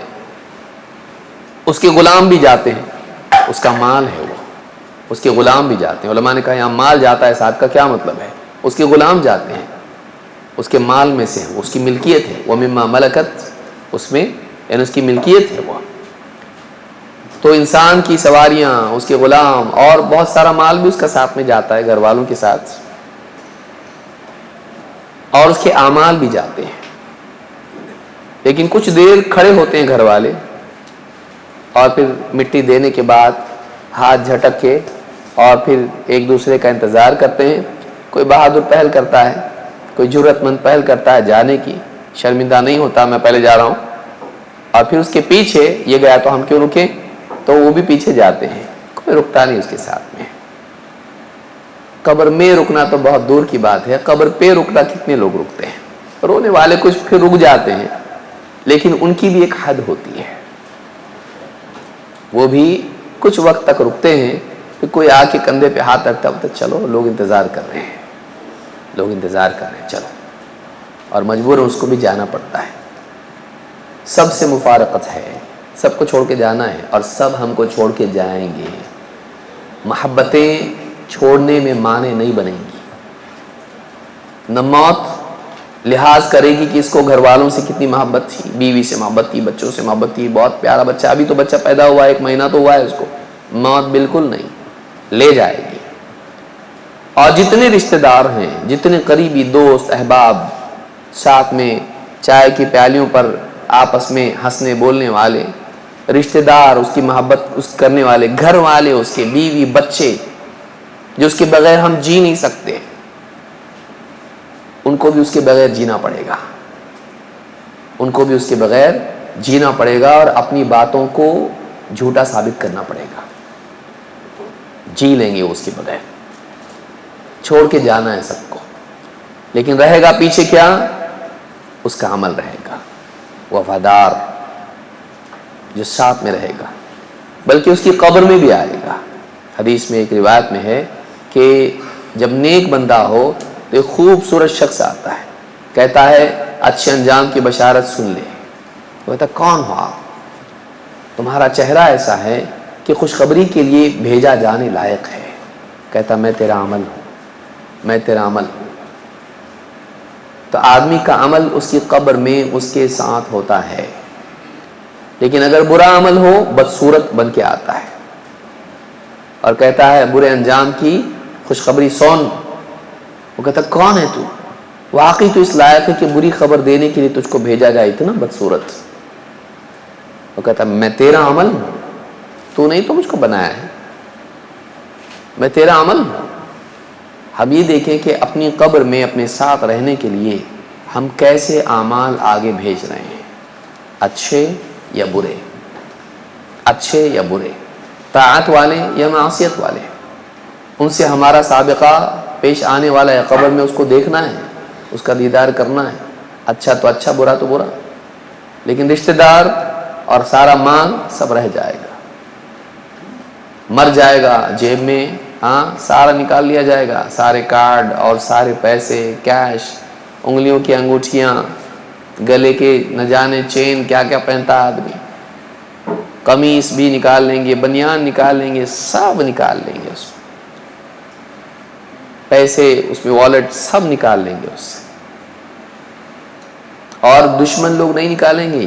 اس کے غلام بھی جاتے ہیں، اس کا مال ہے وہ، اس کے غلام بھی جاتے ہیں. علماء نے کہا یہاں مال جاتا ہے ساتھ کا کیا مطلب ہے؟ اس کے غلام جاتے ہیں، اس کے مال میں سے، اس کی ملکیت ہے. وہ مما ملکت، اس میں یعنی اس کی ملکیت ہے وہ. تو انسان کی سواریاں، اس کے غلام اور بہت سارا مال بھی اس کا ساتھ میں جاتا ہے، گھر والوں کے ساتھ، اور اس کے اعمال بھی جاتے ہیں. لیکن کچھ دیر کھڑے ہوتے ہیں گھر والے اور پھر مٹی دینے کے بعد ہاتھ جھٹک کے اور پھر ایک دوسرے کا انتظار کرتے ہیں. کوئی بہادر پہل کرتا ہے، کوئی جرأت مند پہل کرتا ہے جانے کی، شرمندہ نہیں ہوتا میں پہلے جا رہا ہوں، اور پھر اس کے پیچھے یہ گیا تو ہم کیوں رکیں، تو وہ بھی پیچھے جاتے ہیں. کوئی رکتا نہیں اس کے ساتھ میں. قبر میں رکنا تو بہت دور کی بات ہے، قبر پہ رکنا کتنے لوگ رکتے ہیں. رونے والے کچھ پھر رک جاتے ہیں، لیکن ان کی بھی ایک حد ہوتی ہے. وہ بھی کچھ وقت تک رکتے ہیں، پھر کوئی آ کے کندھے پہ ہاتھ رکھتا ہے تو چلو لوگ انتظار کر رہے ہیں، لوگ انتظار کر رہے ہیں، چلو. اور مجبور اس کو بھی جانا پڑتا ہے. سب سے مفارقت ہے، سب کو چھوڑ کے جانا ہے اور سب ہم کو چھوڑ کے جائیں گے. محبتیں چھوڑنے میں معنی نہیں بنیں گی. نہ موت لحاظ کرے گی کہ اس کو گھر والوں سے کتنی محبت تھی، بیوی سے محبت تھی، بچوں سے محبت تھی، بہت پیارا بچہ، ابھی تو بچہ پیدا ہوا ہے، 1 مہینہ تو ہوا ہے اس کو. موت بالکل نہیں، لے جائے گی. اور جتنے رشتہ دار ہیں، جتنے قریبی دوست احباب ساتھ میں چائے کی پیالیوں پر آپس میں ہنسنے بولنے والے رشتہ دار، اس کی محبت اس کرنے والے گھر والے، اس کے بیوی بچے جو اس کے بغیر ہم جی نہیں سکتے، ان کو بھی اس کے بغیر جینا پڑے گا. ان کو بھی اس کے بغیر جینا پڑے گا اور اپنی باتوں کو جھوٹا ثابت کرنا پڑے گا. جی لیں گے اس کے بغیر. چھوڑ کے جانا ہے سب کو، لیکن رہے گا پیچھے کیا؟ اس کا عمل رہے گا، وفادار جو ساتھ میں رہے گا، بلکہ اس کی قبر میں بھی آئے گا. حدیث میں ایک روایت میں ہے کہ جب نیک بندہ ہو تو ایک خوبصورت شخص آتا ہے، کہتا ہے اچھے انجام کی بشارت سن لے. وہ کہتا کون ہو آپ؟ تمہارا چہرہ ایسا ہے کہ خوشخبری کے لیے بھیجا جانے لائق ہے. کہتا میں تیرا عمل ہوں، میں تیرا عمل ہوں. تو آدمی کا عمل اس کی قبر میں اس کے ساتھ ہوتا ہے. لیکن اگر برا عمل ہو بدصورت بن کے آتا ہے اور کہتا ہے برے انجام کی خوشخبری سن. وہ کہتا کون ہے تو؟ واقعی تو اس لائق ہے کہ بری خبر دینے کے لیے تجھ کو بھیجا جائے، اتنا بدصورت. وہ کہتا میں تیرا عمل ہوں، تو نہیں تو مجھ کو بنایا ہے، میں تیرا عمل ہوں. ہم یہ دیکھیں کہ اپنی قبر میں اپنے ساتھ رہنے کے لیے ہم کیسے اعمال آگے بھیج رہے ہیں. اچھے یا برے، اچھے یا برے، طاعت والے یا معصیت والے، ان سے ہمارا سابقہ پیش آنے والا ہے، قبر میں اس کو دیکھنا ہے، اس کا دیدار کرنا ہے، اچھا تو اچھا، برا تو برا۔ لیکن رشتہ دار اور سارا مال سب رہ جائے گا، مر جائے گا، جیب میں سارا نکال لیا جائے گا، سارے کارڈ اور سارے پیسے، کیش، انگلیوں کی انگوٹھیاں، گلے کے نہ جانے چین کیا کیا پہنتا آدمی، قمیص بھی نکال لیں گے، بنیان نکال لیں گے، سب نکال لیں گے، اس میں پیسے، اس میں والٹ سب نکال لیں گے اس سے، اور دشمن لوگ نہیں نکالیں گے،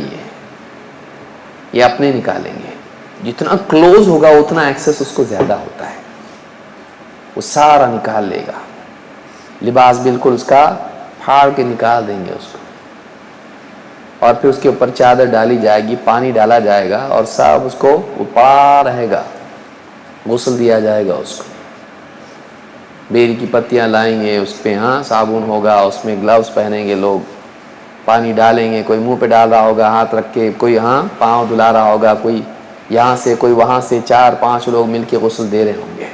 یہ اپنے نکالیں گے۔ جتنا کلوز ہوگا اتنا ایکسس اس کو زیادہ ہوتا ہے، وہ سارا نکال لے گا، لباس بالکل اس کا پھاڑ کے نکال دیں گے اس کو، اور پھر اس کے اوپر چادر ڈالی جائے گی، پانی ڈالا جائے گا، اور سب اس کو پڑا رہے گا، غسل دیا جائے گا اس کو، بیری کی پتیاں لائیں گے، اس پہ صابن ہوگا، اس میں گلوز پہنیں گے لوگ، پانی ڈالیں گے، کوئی منہ پہ ڈال رہا ہوگا ہاتھ رکھ کے، کوئی پاؤں دھلا رہا ہوگا، کوئی یہاں سے کوئی وہاں سے، 4-5 لوگ مل کے غسل دے رہے ہوں گے،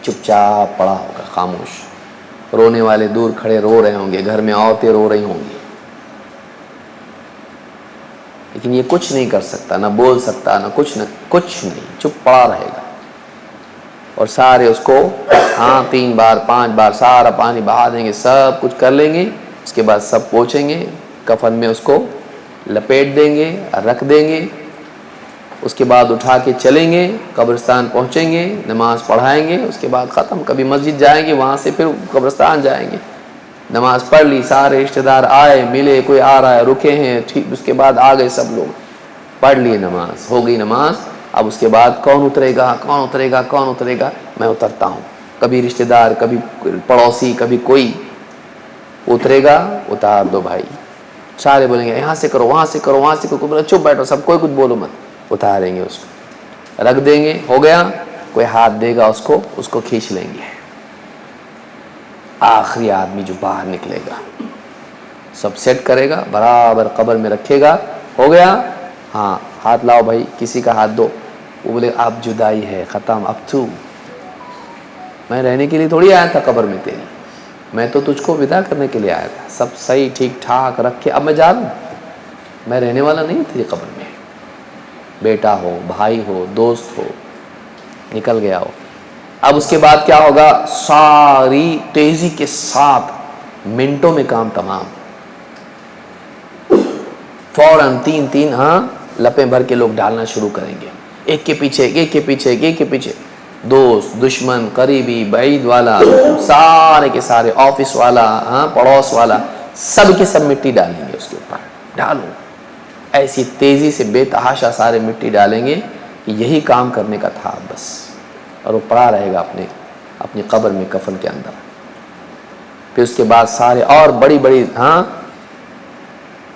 چپ چاپ پڑا ہوگا خاموش، رونے والے دور کھڑے رو رہے ہوں گے، گھر میں عورتیں رو رہی ہوں گی، لیکن یہ کچھ نہیں کر سکتا، نہ بول سکتا، نہ کچھ نہیں، چپ پڑا رہے گا، اور سارے اس کو 3 بار 5 بار سارا پانی بہا دیں گے، سب کچھ کر لیں گے، اس کے بعد سب پوچھیں گے، کفن میں اس کو لپیٹ دیں گے، رکھ دیں گے، اس کے بعد اٹھا کے چلیں گے، قبرستان پہنچیں گے، نماز پڑھائیں گے، اس کے بعد ختم، کبھی مسجد جائیں گے، وہاں سے پھر قبرستان جائیں گے، نماز پڑھ لی، سارے رشتہ دار آئے ملے، کوئی آ رہا ہے رکے ہیں، ٹھیک، اس کے بعد آ گئے سب لوگ، پڑھ لی نماز، ہو گئی نماز، اب اس کے بعد کون اترے گا، میں اترتا ہوں، کبھی رشتہ دار، کبھی پڑوسی، کبھی کوئی اترے گا، اتار دو بھائی، سارے بولیں گے یہاں سے کرو، وہاں سے کرو، وہاں سے کرو، چپ بیٹھو سب، کوئی کچھ بولو مت، اتاریں گے اس کو، رکھ دیں گے، ہو گیا، کوئی ہاتھ دے گا اس کو کھینچ لیں گے، آخری آدمی جو باہر نکلے گا، سب سیٹ کرے گا، برابر قبر میں رکھے گا، ہو گیا، ہاتھ لاؤ بھائی، کسی کا ہاتھ دو، وہ بولے اب جدائی ہے، ختم، اب تو میں رہنے کے لیے تھوڑی آیا تھا قبر میں تیری، میں تو تجھ کو ودا کرنے کے لیے آیا تھا، سب صحیح ٹھیک ٹھاک رکھ کے اب میں جا دوں، میں رہنے والا نہیں تیری قبر میں، بیٹا ہو، بھائی ہو، دوست ہو، نکل گیا ہو، اب اس کے بعد کیا ہوگا، ساری تیزی کے ساتھ منٹوں میں کام تمام، فوراً 3 لپیں بھر کے لوگ ڈالنا شروع کریں گے، ایک کے پیچھے ایک کے پیچھے ایک کے پیچھے، دوست، دشمن، قریبی، بعید والا، سارے کے سارے، آفس والا، پڑوس والا، سب کے سب مٹی ڈالیں گے اس کے اوپر، ڈالو، ایسی تیزی سے بے تحاشا سارے مٹی ڈالیں گے کہ یہی کام کرنے کا تھا بس، اور وہ پڑا رہے گا اپنی قبر میں کفن کے اندر، پھر اس کے بعد سارے اور بڑی بڑی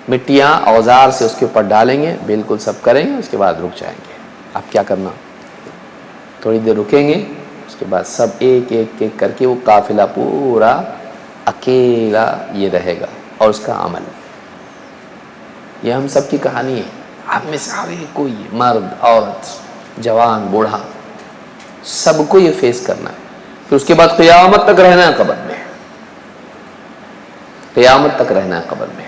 مٹیاں اوزار سے اس کے اوپر ڈالیں گے، بالکل سب کریں گے، اس کے بعد رک جائیں گے، اب کیا کرنا، تھوڑی دیر رکیں گے، اس کے بعد سب ایک کر کے وہ قافلہ پورا اکیلا یہ رہے گا، اور اس کا عمل، یہ ہم سب کی کہانی ہے، آپ میں سارے کوئی مرد، عورت، جوان، بوڑھا، سب کو یہ فیس کرنا ہے، پھر اس کے بعد قیامت تک رہنا ہے قبر میں، قیامت تک رہنا ہے قبر میں،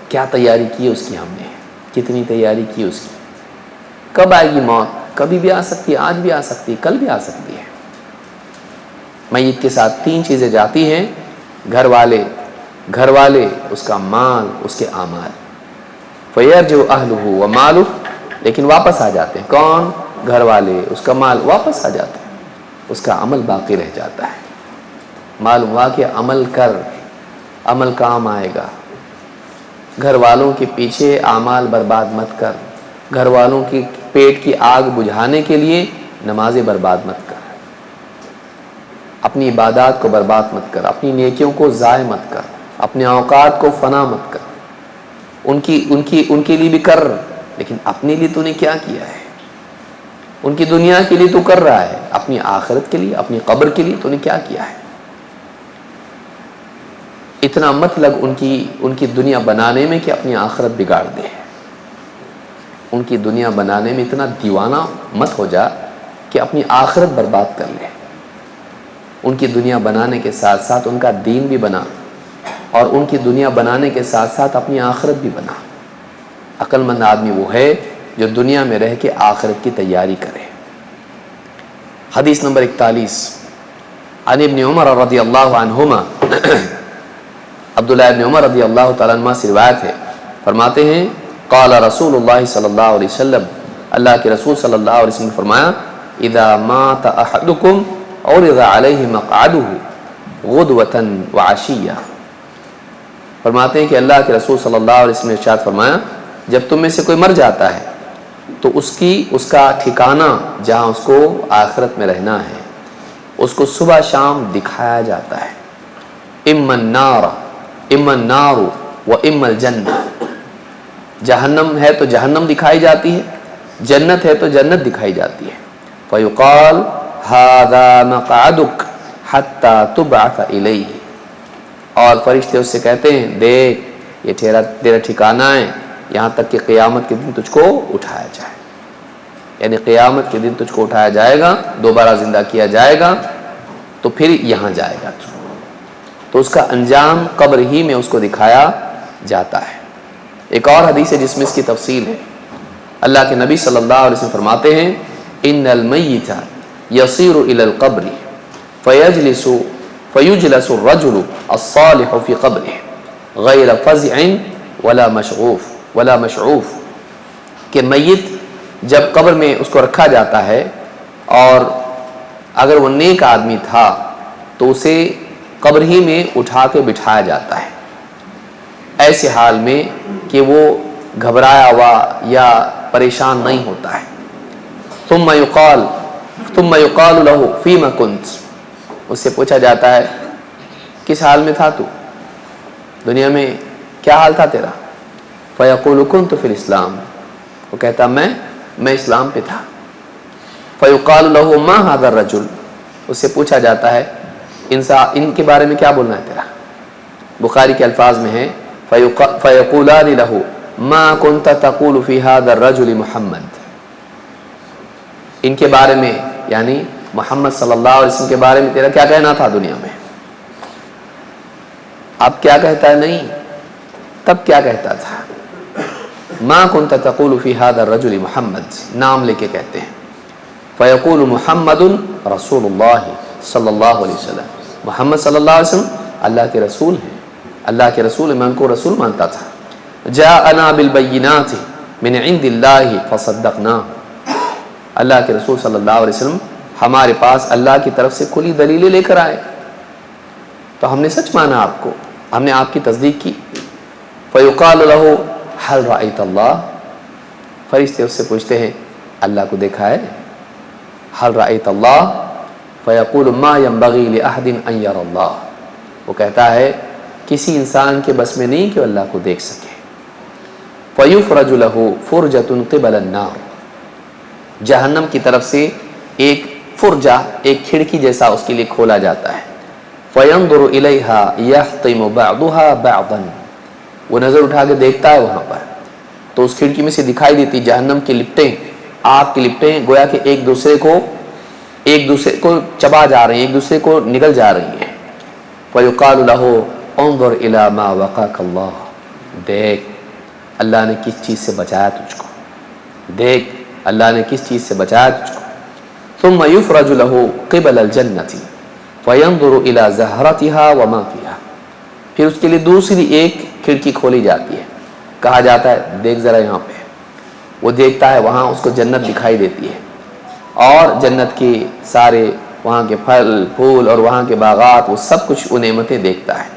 کیا تیاری کی اس کی ہم نے، کتنی تیاری کی اس کی، کب آئے گی موت، کبھی بھی آ سکتی ہے، آج بھی آ سکتی ہے، کل بھی آ سکتی ہے، میت کے ساتھ 3 چیزیں جاتی ہیں، گھر والے، اس کا مال، اس کے اعمال، فَيَرْجِعُ أَهْلُهُ وَمَالُهُ، لیکن واپس آ جاتے ہیں، کون، گھر والے، اس کا مال واپس آ جاتا ہے، اس کا عمل باقی رہ جاتا ہے، معلوم ہوا کہ عمل کام آئے گا، گھر والوں کے پیچھے اعمال برباد مت کر، گھر والوں کی پیٹ کی آگ بجھانے کے لیے نمازیں برباد مت کر، اپنی عبادات کو برباد مت کر، اپنی نیکیوں کو ضائع مت کر، اپنے اوقات کو فنا مت کر، ان کے لیے بھی کر، لیکن اپنے لیے تو نے کیا کیا ہے، ان کی دنیا کے لیے تو کر رہا ہے، اپنی آخرت کے لیے، اپنی قبر کے لیے تو نے کیا کیا ہے، اتنا مت لگ ان کی دنیا بنانے میں کہ اپنی آخرت بگاڑ دے. ان کی دنیا بنانے میں اتنا دیوانہ مت ہو جا کہ اپنی آخرت برباد کر لے. ان کی دنیا بنانے کے ساتھ ساتھ ان کا دین بھی بنا، اور ان کی دنیا بنانے کے ساتھ ساتھ اپنی آخرت بھی بنا. عقل مند آدمی وہ ہے جو دنیا میں رہ کے آخرت کی تیاری کرے. حدیث نمبر 41 عن ابن عمر رضی اللہ عنہما، عبداللہ ابن عمر رضی اللہ تعالیٰ عنہ سے روایت ہے، فرماتے ہیں قال رسول اللہ صلی اللہ علیہ وسلم، اللہ کے رسول صلی اللہ علیہ وسلم نے فرمایا اذا مات احدکم عرض علیہ مقعدہ غدوۃ وعشیہ. فرماتے ہیں کہ اللہ کے رسول صلی اللہ علیہ وسلم نے ارشاد فرمایا جب تم میں سے کوئی مر جاتا ہے تو اس کا ٹھکانہ جہاں اس کو آخرت میں رہنا ہے اس کو صبح شام دکھایا جاتا ہے. اما النار و اما الجنہ، جہنم ہے تو جہنم دکھائی جاتی ہے، جنت ہے تو جنت دکھائی جاتی ہے. فیقال ھذا مقعدک حتی تبعث الیہ، اور فرشتے اس سے کہتے ہیں دیکھ یہ تیرا ٹھکانہ ہے یہاں تک کہ قیامت کے دن تجھ کو اٹھایا جائے. یعنی قیامت کے دن تجھ کو اٹھایا جائے گا، دوبارہ زندہ کیا جائے گا تو پھر یہاں جائے گا تو اس کا انجام قبر ہی میں اس کو دکھایا جاتا ہے. ایک اور حدیث ہے جس میں اس کی تفصیل ہے. اللہ کے نبی صلی اللہ علیہ وسلم فرماتے ہیں ان المیت یصیر الی القبر فیجلس الرجل الصالح فی قبره غیر فزع ولا مشعوف، کہ میت جب قبر میں اس کو رکھا جاتا ہے اور اگر وہ نیک آدمی تھا تو اسے قبر ہی میں اٹھا کے بٹھایا جاتا ہے ایسے حال میں کہ وہ گھبرایا ہوا یا پریشان نہیں ہوتا ہے. ثم یقال له فیما کنت، اس سے پوچھا جاتا ہے کس حال میں تھا تو، دنیا میں کیا حال تھا تیرا؟ فیقول کنت فی الاسلام، وہ کہتا میں اسلام پہ تھا. فیقال له ما هذا الرجل، اس سے پوچھا جاتا ہے ان کے بارے میں کیا بولنا ہے تیرا؟ بخاری کے الفاظ میں ہے فیقولان له ما كنت تقول في هذا الرجل محمد، ان کے بارے میں یعنی محمد صلی اللہ علیہ وسلم کے بارے میں تیرا کیا کہنا تھا دنیا میں؟ اب کیا کہتا ہے؟ نہیں، تب کیا کہتا تھا؟ ما كنت تقول في هذا الرجل محمد، نام لے کے کہتے ہیں. فیقول محمد رسول اللہ صلی اللہ علیہ وسلم، محمد صلی اللہ علیہ وسلم اللہ کے رسول ہیں، اللہ کے رسول، میں ان کو رسول مانتا تھا. جاءنا بالبینات من عند اللہ فصدقنا، اللہ کے رسول صلی اللہ علیہ وسلم ہمارے پاس اللہ کی طرف سے کھلی دلیلیں لے کر آئے تو ہم نے سچ مانا آپ کو، ہم نے آپ کی تصدیق کی. فیقال له هل رأیت اللہ، فرشتے اس سے پوچھتے ہیں اللہ کو دیکھا ہے؟ هل رأیت اللہ، فیقول ما ينبغی لأحد ان یرى اللہ، وہ کہتا ہے کسی انسان کے بس میں نہیں کہ وہ اللہ کو دیکھ سکے. فیفرج له فرجة قبل النار، جہنم کی طرف سے ایک فرجہ، ایک کھڑکی جیسا اس کے لیے کھولا جاتا ہے. فینظر الیہا یحطم بعضها بعضا، وہ نظر اٹھا کے دیکھتا ہے وہاں پر تو اس کھڑکی میں سے دکھائی دیتی جہنم کی لپٹیں، آگ کی لپٹیں گویا کہ ایک دوسرے کو چبا جا رہی ہیں، ایک دوسرے کو نگل جا رہی ہیں. فیقال له انظر الی ما وقاک اللہ، دیکھ اللہ نے کس چیز سے بچایا تجھ کو، دیکھ اللہ نے کس چیز سے بچایا تجھ کو. ثم یفرج له قبل الجنۃ فینظر الی زہرتها وما فیہا، پھر اس کے لیے دوسری ایک کھڑکی کھولی جاتی ہے، کہا جاتا ہے دیکھ ذرا یہاں پہ. وہ دیکھتا ہے، وہاں اس کو جنت دکھائی دیتی ہے اور جنت کی سارے وہاں کے پھل پھول اور وہاں کے باغات، وہ سب کچھ وہ نعمتیں دیکھتا ہے.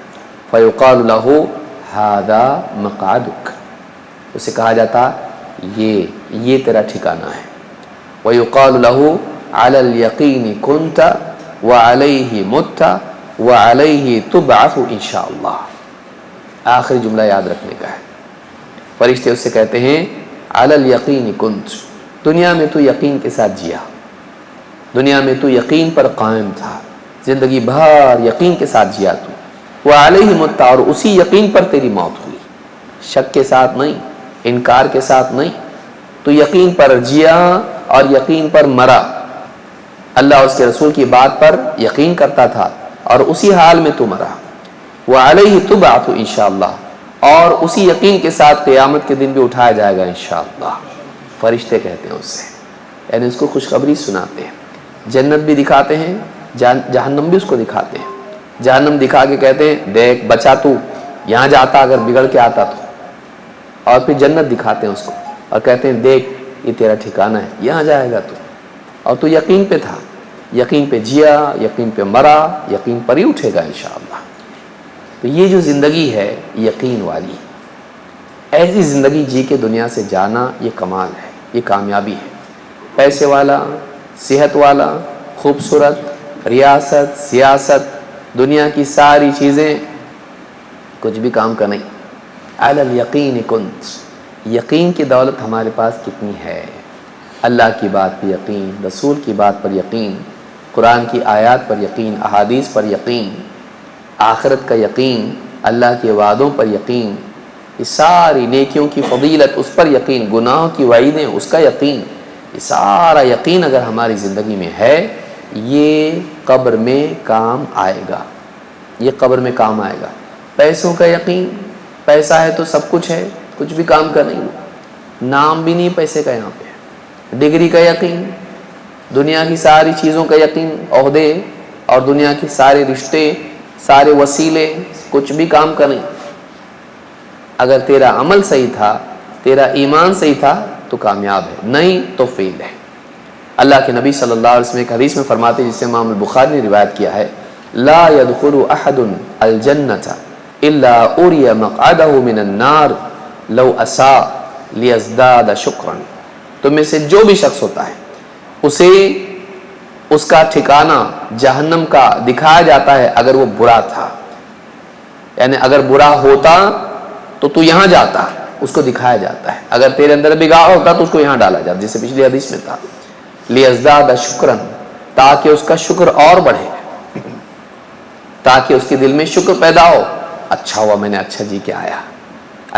فیقال له ھذا مقعدک، اسے کہا جاتا یہ تیرا ٹھکانہ ہے. ویقال له علی الیقین کنت وعلیہ مت وعلیہ تبعث انشاءاللہ، آخری جملہ یاد رکھنے کا ہے. فرشتے اس سے کہتے ہیں علی الیقین کنت، دنیا میں تو یقین کے ساتھ جیا، دنیا میں تو یقین پر قائم تھا، زندگی بھر یقین کے ساتھ جیا تو، وعلیہم الطاعون، اور اسی یقین پر تیری موت ہوئی، شک کے ساتھ نہیں، انکار کے ساتھ نہیں، تو یقین پر جیا اور یقین پر مرا، اللہ اور اس کے رسول کی بات پر یقین کرتا تھا اور اسی حال میں تو مرا۔ وعلیہ تبعث انشاءاللہ، اور اسی یقین کے ساتھ قیامت کے دن بھی اٹھایا جائے گا انشاءاللہ۔ فرشتے کہتے ہیں اس سے، یعنی اس کو خوشخبری سناتے ہیں، جنت بھی دکھاتے ہیں، جہنم بھی اس کو دکھاتے ہیں۔ جہنم دکھا کے کہتے ہیں دیکھ بچا تو یہاں جاتا اگر بگڑ کے آتا تو، اور پھر جنت دکھاتے ہیں اس کو اور کہتے ہیں دیکھ یہ تیرا ٹھکانہ ہے، یہاں جائے گا تو، اور تو یقین پہ تھا، یقین پہ جیا، یقین پہ مرا، یقین پر ہی اٹھے گا انشاءاللہ۔ تو یہ جو زندگی ہے یقین والی، ایسی زندگی جی کے دنیا سے جانا یہ کمال ہے، یہ کامیابی ہے۔ پیسے والا، صحت والا، خوبصورت، ریاست، سیاست، دنیا کی ساری چیزیں کچھ بھی کام کا نہیں۔ علی الیقین کنت، یقین کی دولت ہمارے پاس کتنی ہے، اللہ کی بات پر یقین، رسول کی بات پر یقین، قرآن کی آیات پر یقین، احادیث پر یقین، آخرت کا یقین، اللہ کے وعدوں پر یقین، یہ ساری نیکیوں کی فضیلت اس پر یقین، گناہوں کی وعیدیں اس کا یقین، یہ سارا یقین اگر ہماری زندگی میں ہے، یہ قبر میں کام آئے گا، یہ قبر میں کام آئے گا۔ پیسوں کا یقین، پیسہ ہے تو سب کچھ ہے، کچھ بھی کام کا نہیں، نام بھی نہیں پیسے کا یہاں پہ۔ ڈگری کا یقین، دنیا کی ساری چیزوں کا یقین، عہدے اور دنیا کے سارے رشتے، سارے وسیلے، کچھ بھی کام کا نہیں۔ اگر تیرا عمل صحیح تھا، تیرا ایمان صحیح تھا تو کامیاب ہے، نہیں تو فیل ہے۔ اللہ کے نبی صلی اللہ علیہ وسلم ایک حدیث میں فرماتے ہیں، جسے امام البخاری نے روایت کیا ہے، لا يدخل احد الجنة الا اری مقعدہ من النار لو اساء لیزداد شکرا۔ تم میں سے جو بھی شخص ہوتا ہے اسے اس کا ٹھکانہ جہنم کا دکھایا جاتا ہے اگر وہ برا تھا، یعنی اگر برا ہوتا تو یہاں جاتا، اس کو دکھایا جاتا ہے، اگر تیرے اندر بگاڑ ہوتا تو اس کو یہاں ڈالا جاتا، جیسے پچھلی حدیث میں تھا، لیزداد شکرا، تاکہ اس کا شکر اور بڑھے، تاکہ اس کے دل میں شکر پیدا ہو، اچھا ہوا میں نے اچھا جی کے آیا،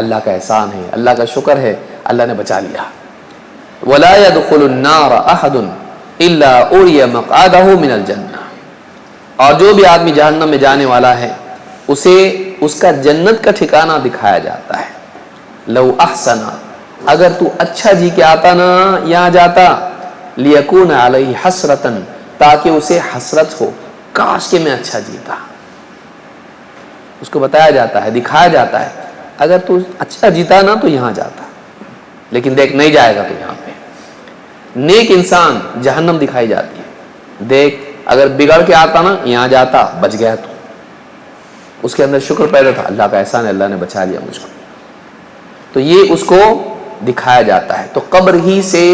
اللہ کا احسان ہے، اللہ کا شکر ہے، اللہ نے بچا لیا۔ ولا يدخل النار احد الا اری مقعدہ من الجنہ، اور جو بھی آدمی جہنم میں جانے والا ہے اسے اس کا جنت کا ٹھکانہ دکھایا جاتا ہے۔ لو احسن، اگر تو اچھا جی کے آتا نا یہاں جاتا، لیکون علیہ حسرتا، تاکہ اسے حسرت ہو، کاش کہ میں اچھا جیتا، اس کو بتایا جاتا ہے، دکھایا جاتا ہے، اگر تو اچھا جیتا نا تو یہاں جاتا، لیکن دیکھ نہیں جائے گا تو یہاں پہ۔ نیک انسان جہنم دکھائی جاتی ہے، دیکھ اگر بگڑ کے آتا نا یہاں جاتا، بچ گیا تو، اس کے اندر شکر پیدا تھا، اللہ کا احسان ہے، اللہ نے بچا لیا مجھ کو، تو یہ اس کو دکھایا جاتا ہے۔ تو قبر ہی سے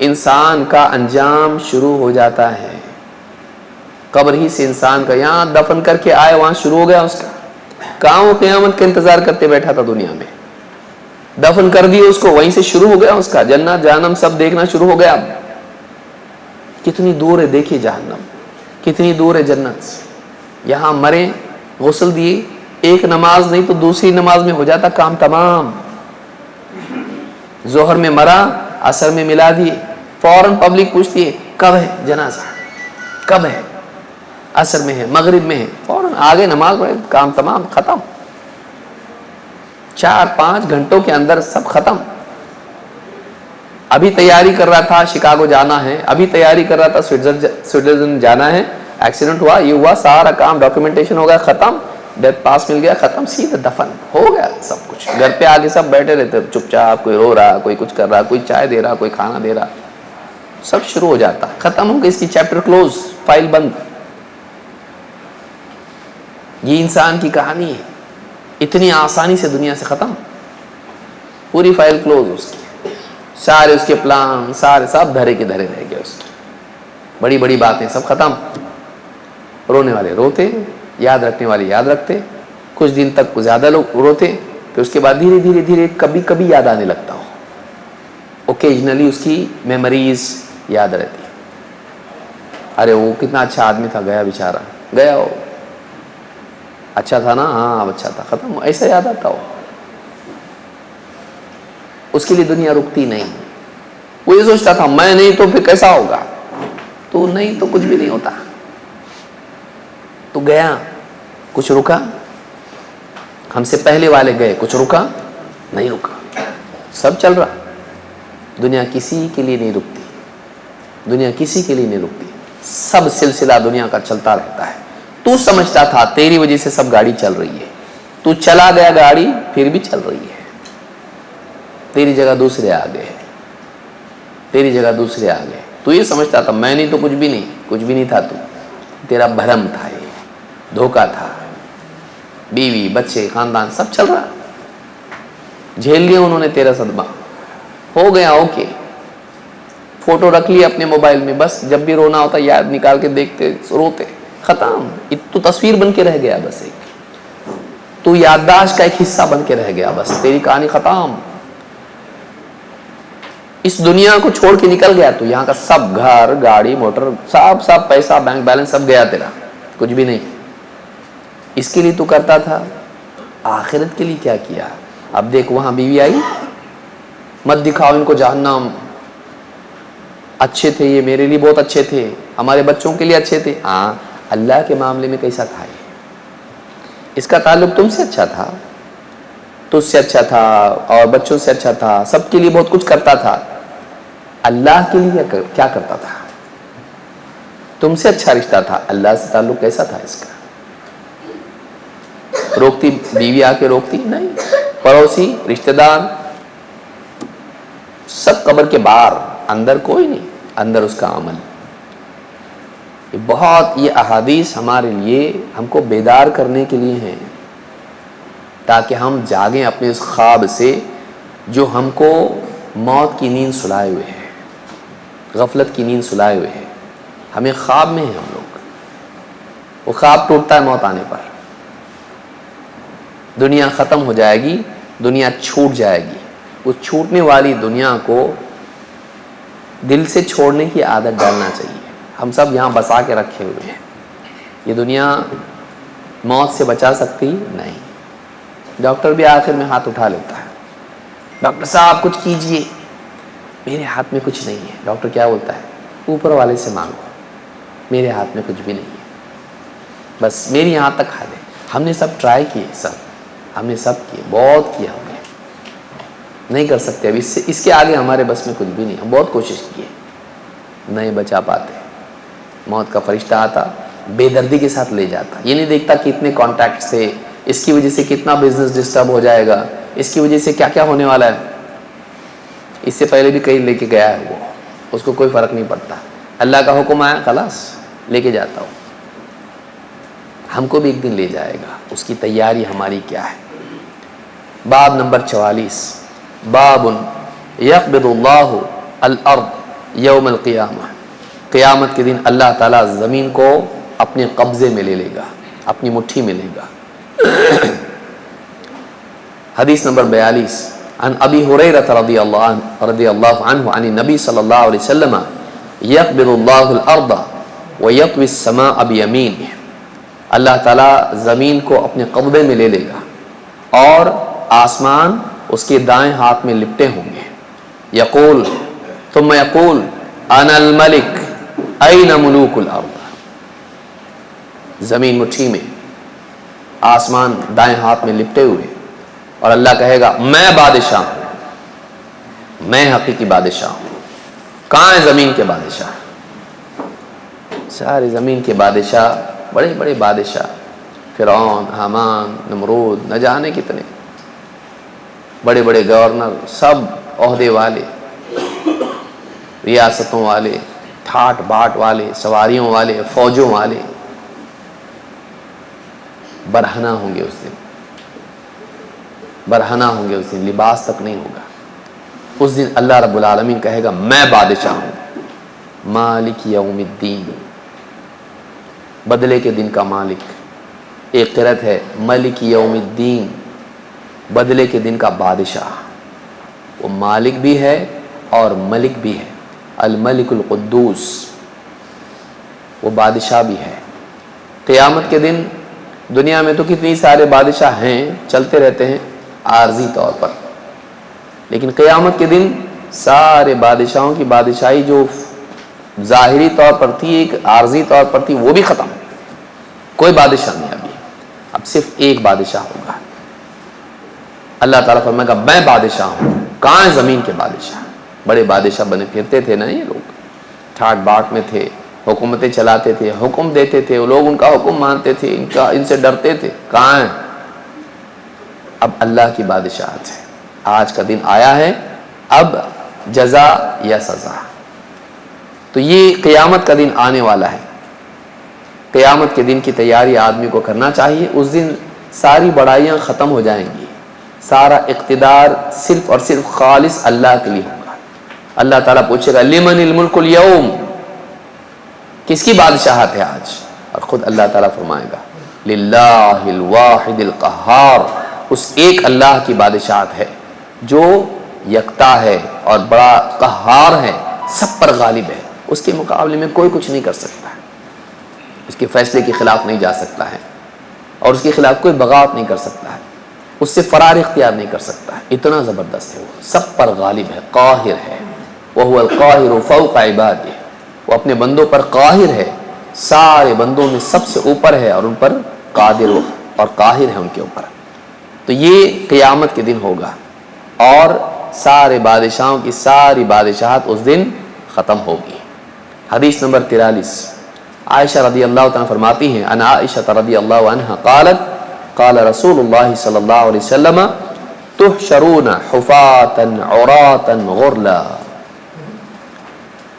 انسان کا انجام شروع ہو جاتا ہے، قبر ہی سے انسان کا، یہاں دفن کر کے آئے وہاں شروع ہو گیا اس کا، کہاں وہ قیامت کا انتظار کرتے بیٹھا تھا دنیا میں، دفن کر دیے اس کو، وہیں سے شروع ہو گیا اس کا، جنت جہنم سب دیکھنا شروع ہو گیا۔ اب کتنی دور ہے دیکھیے جہنم، کتنی دور ہے جنت سے، یہاں مرے، غسل دیے، ایک نماز نہیں تو دوسری نماز میں ہو جاتا کام تمام، ظہر میں مرا، عصر میں ملا دیے، فوراً پبلک پوچھتی ہے کب ہے جنازہ، کب ہے، عصر میں ہے، مغرب میں ہے، فوراً آگے نماز پڑھے، کام تمام، ختم، 4-5 گھنٹوں کے اندر سب ختم۔ ابھی تیاری کر رہا تھا شکاگو جانا ہے، ابھی تیاری کر رہا تھا سوئٹزرلینڈ جانا ہے، ایکسیڈنٹ ہوا، یہ ہوا، سارا کام ڈاکیومنٹیشن ہو گیا، ختم، ڈیتھ پاس مل گیا، ختم، سیدھا دفن ہو گیا سب کچھ۔ گھر پہ آگے سب بیٹھے رہتے چپ چاپ، کوئی رو رہا، کوئی کچھ کر رہا، کوئی چائے دے رہا، کوئی کھانا دے رہا، سب شروع ہو جاتا، ختم ہو گئی، اس کی چیپٹر کلوز، فائل بند۔ یہ انسان کی کہانی ہے، اتنی آسانی سے دنیا سے ختم، پوری فائل کلوز اس کی، سارے اس کے پلان سارے سب دھرے کے دھرے رہ گئے، اس کی بڑی بڑی باتیں سب ختم۔ رونے والے روتے، یاد رکھنے والے یاد رکھتے، کچھ دن تک زیادہ لوگ روتے، پھر اس کے بعد دھیرے دھیرے دھیرے کبھی کبھی یاد آنے لگتا ہو، اوکیجنلی اس کی میموریز یاد رہتی، ارے وہ کتنا اچھا آدمی تھا، گیا بیچارہ، گیا ہو، اچھا تھا نا، ہاں اب اچھا تھا، ختم، ایسا یاد آتا ہو. اس کے لیے دنیا رکتی نہیں. وہ یہ سوچتا تھا میں نہیں تو پھر کیسا ہوگا، تو نہیں تو کچھ بھی نہیں ہوتا. تو گیا، کچھ رکا، ہم سے پہلے والے گئے، کچھ رکا نہیں، رکا، سب چل رہا. دنیا کسی کے لیے نہیں رکتی، دنیا کسی کے لیے نہیں رکتی، سب سلسلہ دنیا کا چلتا رہتا ہے. تو سمجھتا تھا تیری وجہ سے سب گاڑی چل رہی ہے، تو چلا گیا گاڑی پھر بھی چل رہی ہے. تیری جگہ دوسرے آ گئے، تیری جگہ دوسرے آ گئے. تو یہ سمجھتا تھا میں نہیں تو کچھ بھی نہیں، کچھ بھی نہیں تھا. تو تیرا بھرم تھا، یہ دھوکہ تھا. بیوی بچے خاندان سب چل رہا، جھیل لیا انہوں نے تیرا صدمہ، ہو گیا اوکے. فوٹو رکھ لی اپنے موبائل میں، بس جب بھی رونا ہوتا یاد نکال کے دیکھتے روتے، ختم. تو تصویر بن کے رہ گیا، بس ایک تو یادداشت کا ایک حصہ بن کے رہ گیا، بس تیری کہانی ختم. اس دنیا کو چھوڑ کے نکل گیا تو یہاں کا سب گھر گاڑی موٹر سب پیسہ بینک بیلنس سب گیا تیرا، کچھ بھی نہیں. اس کے لیے تو کرتا تھا، آخرت کے لیے کیا کیا؟ اب دیکھ وہاں بیوی آئی، مت دکھاؤ ان کو جہنم، اچھے تھے یہ، میرے لیے بہت اچھے تھے، ہمارے بچوں کے لیے اچھے تھے. ہاں، اللہ کے معاملے میں کیسا تھا یہ؟ اس کا تعلق تم سے اچھا تھا، تجھ سے اچھا تھا اور بچوں سے اچھا تھا، سب کے لیے بہت کچھ کرتا تھا. اللہ کے لیے کیا کرتا تھا؟ تم سے اچھا رشتہ تھا، اللہ سے تعلق کیسا تھا اس کا؟ روکتی بیوی آ کے روکتی نہیں، پڑوسی رشتہ دار سب قبر کے باہر، اندر کوئی نہیں، اندر اس کا عمل. یہ احادیث ہمارے لیے، ہم کو بیدار کرنے کے لیے ہیں، تاکہ ہم جاگیں اپنے اس خواب سے جو ہم کو موت کی نیند سلائے ہوئے ہے، غفلت کی نیند سلائے ہوئے ہے. ہمیں خواب میں ہیں ہم لوگ، وہ خواب ٹوٹتا ہے موت آنے پر. دنیا ختم ہو جائے گی، دنیا چھوٹ جائے گی. اس چھوٹنے والی دنیا کو دل سے چھوڑنے کی عادت ڈالنا چاہیے. ہم سب یہاں بسا کے رکھے ہوئے ہیں، یہ دنیا موت سے بچا سکتی نہیں. ڈاکٹر بھی آخر میں ہاتھ اٹھا لیتا ہے، ڈاکٹر صاحب کچھ کیجئے. میرے ہاتھ میں کچھ نہیں ہے. ڈاکٹر کیا بولتا ہے؟ اوپر والے سے مانگو، میرے ہاتھ میں کچھ بھی نہیں ہے، بس میری یہاں تک حد ہے. ہم نے سب ٹرائی کیے، ہم نے سب کیے، بہت کیا، ہم نے نہیں کر سکتے. اب اس کے آگے ہمارے بس میں کچھ بھی نہیں. ہم بہت کوشش کیے، نہیں بچا پاتے. موت کا فرشتہ آتا، بے دردی کے ساتھ لے جاتا. یہ نہیں دیکھتا کہ اتنے کانٹیکٹس تھے، اس کی وجہ سے کتنا بزنس ڈسٹرب ہو جائے گا، اس کی وجہ سے کیا کیا ہونے والا ہے. اس سے پہلے بھی کہیں لے کے گیا ہے وہ، اس کو کوئی فرق نہیں پڑتا. اللہ کا حکم آیا، خلاص لے کے جاتا ہوں. ہم کو بھی ایک دن لے جائے گا، اس کی تیاری ہماری کیا ہے. باب نمبر 44، باب یقبض اللہ الارض یوم القیامہ. قیامت کے دن اللہ تعالیٰ زمین کو اپنے قبضے میں لے لے گا، اپنی مٹھی میں لے گا. حدیث نمبر 42، عن ابی ہریرہ رضی اللہ عنہ عن النبی صلی اللہ علیہ وسلم یقبض اللہ الارض ویطوی السماء بیمینہ. اللہ تعالیٰ زمین کو اپنے قبضے میں لے لے گا اور آسمان اس کے دائیں ہاتھ میں لپٹے ہوں گے. یقول ثم یقول انا الملک این ملوک الارض. زمین مٹھی میں، آسمان دائیں ہاتھ میں لپٹے ہوئے، اور اللہ کہے گا میں بادشاہ ہوں، میں حقیقی بادشاہ ہوں. کہاں ہے زمین کے بادشاہ؟ ساری زمین کے بادشاہ، بڑے بڑے بادشاہ، فرعون، حامان، نمرود، نہ جانے کتنے بڑے بڑے گورنر، سب عہدے والے، ریاستوں والے، ٹھاٹ باٹ والے، سواریوں والے، فوجوں والے برہنہ ہوں گے اس دن، برہنہ ہوں گے اس دن، لباس تک نہیں ہوگا. اس دن اللہ رب العالمین کہے گا میں بادشاہ ہوں، مالک یوم الدین، بدلے کے دن کا مالک. ایک قرأت ہے ملک یوم الدین، بدلے کے دن کا بادشاہ. وہ مالک بھی ہے اور ملک بھی ہے، الملک القدوس، وہ بادشاہ بھی ہے. قیامت کے دن دنیا میں تو کتنی سارے بادشاہ ہیں، چلتے رہتے ہیں عارضی طور پر، لیکن قیامت کے دن سارے بادشاہوں کی بادشاہی جو ظاہری طور پر تھی، ایک عارضی طور پر تھی، وہ بھی ختم، کوئی بادشاہ نہیں اب صرف ایک بادشاہ ہوگا۔ اللہ تعالیٰ فرمائے گا میں بادشاہ ہوں۔ کہاں ہے زمین کے بادشاہ؟ بڑے بادشاہ بنے پھرتے تھے نا یہ لوگ، ٹھاٹ باٹ میں تھے، حکومتیں چلاتے تھے، حکم دیتے تھے، وہ لوگ ان کا حکم مانتے تھے، ان سے ڈرتے تھے، کہاں ہیں؟ اب اللہ کی بادشاہت ہے، آج کا دن آیا ہے، اب جزا یا سزا۔ تو یہ قیامت کا دن آنے والا ہے، قیامت کے دن کی تیاری آدمی کو کرنا چاہیے۔ اس دن ساری بڑائیاں ختم ہو جائیں گی، سارا اقتدار صرف اور صرف خالص اللہ کے لیے ہوگا۔ اللہ تعالیٰ پوچھے گا لمن الملک اليوم، کس کی بادشاہت ہے آج؟ اور خود اللہ تعالیٰ فرمائے گا للہ الواحد القہار، اس ایک اللہ کی بادشاہت ہے جو یکتا ہے اور بڑا قہار ہے، سب پر غالب ہے، اس کے مقابلے میں کوئی کچھ نہیں کر سکتا ہے، اس کے فیصلے کے خلاف نہیں جا سکتا ہے، اور اس کے خلاف کوئی بغاوت نہیں کر سکتا ہے، اس سے فرار اختیار نہیں کر سکتا ہے، اتنا زبردست ہے، وہ سب پر غالب ہے، قاہر ہے، وَهُوَ الْقَاهِرُ فَوْقَ عِبَادِهِ، وہ اپنے بندوں پر قاہر ہے، سارے بندوں میں سب سے اوپر ہے، اور ان پر قادر اور قاہر ہے ان کے اوپر۔ تو یہ قیامت کے دن ہوگا، اور سارے بادشاہوں کی ساری بادشاہت اس دن ختم ہوگی۔ حدیث نمبر 43، عائشہ رضی اللہ تعالیٰ فرماتی ہیں ان عائشہ رضی اللہ عنہ قالت قال رسول اللہ صلی اللہ علیہ وسلم تحشرون حفاة عراة غرلا۔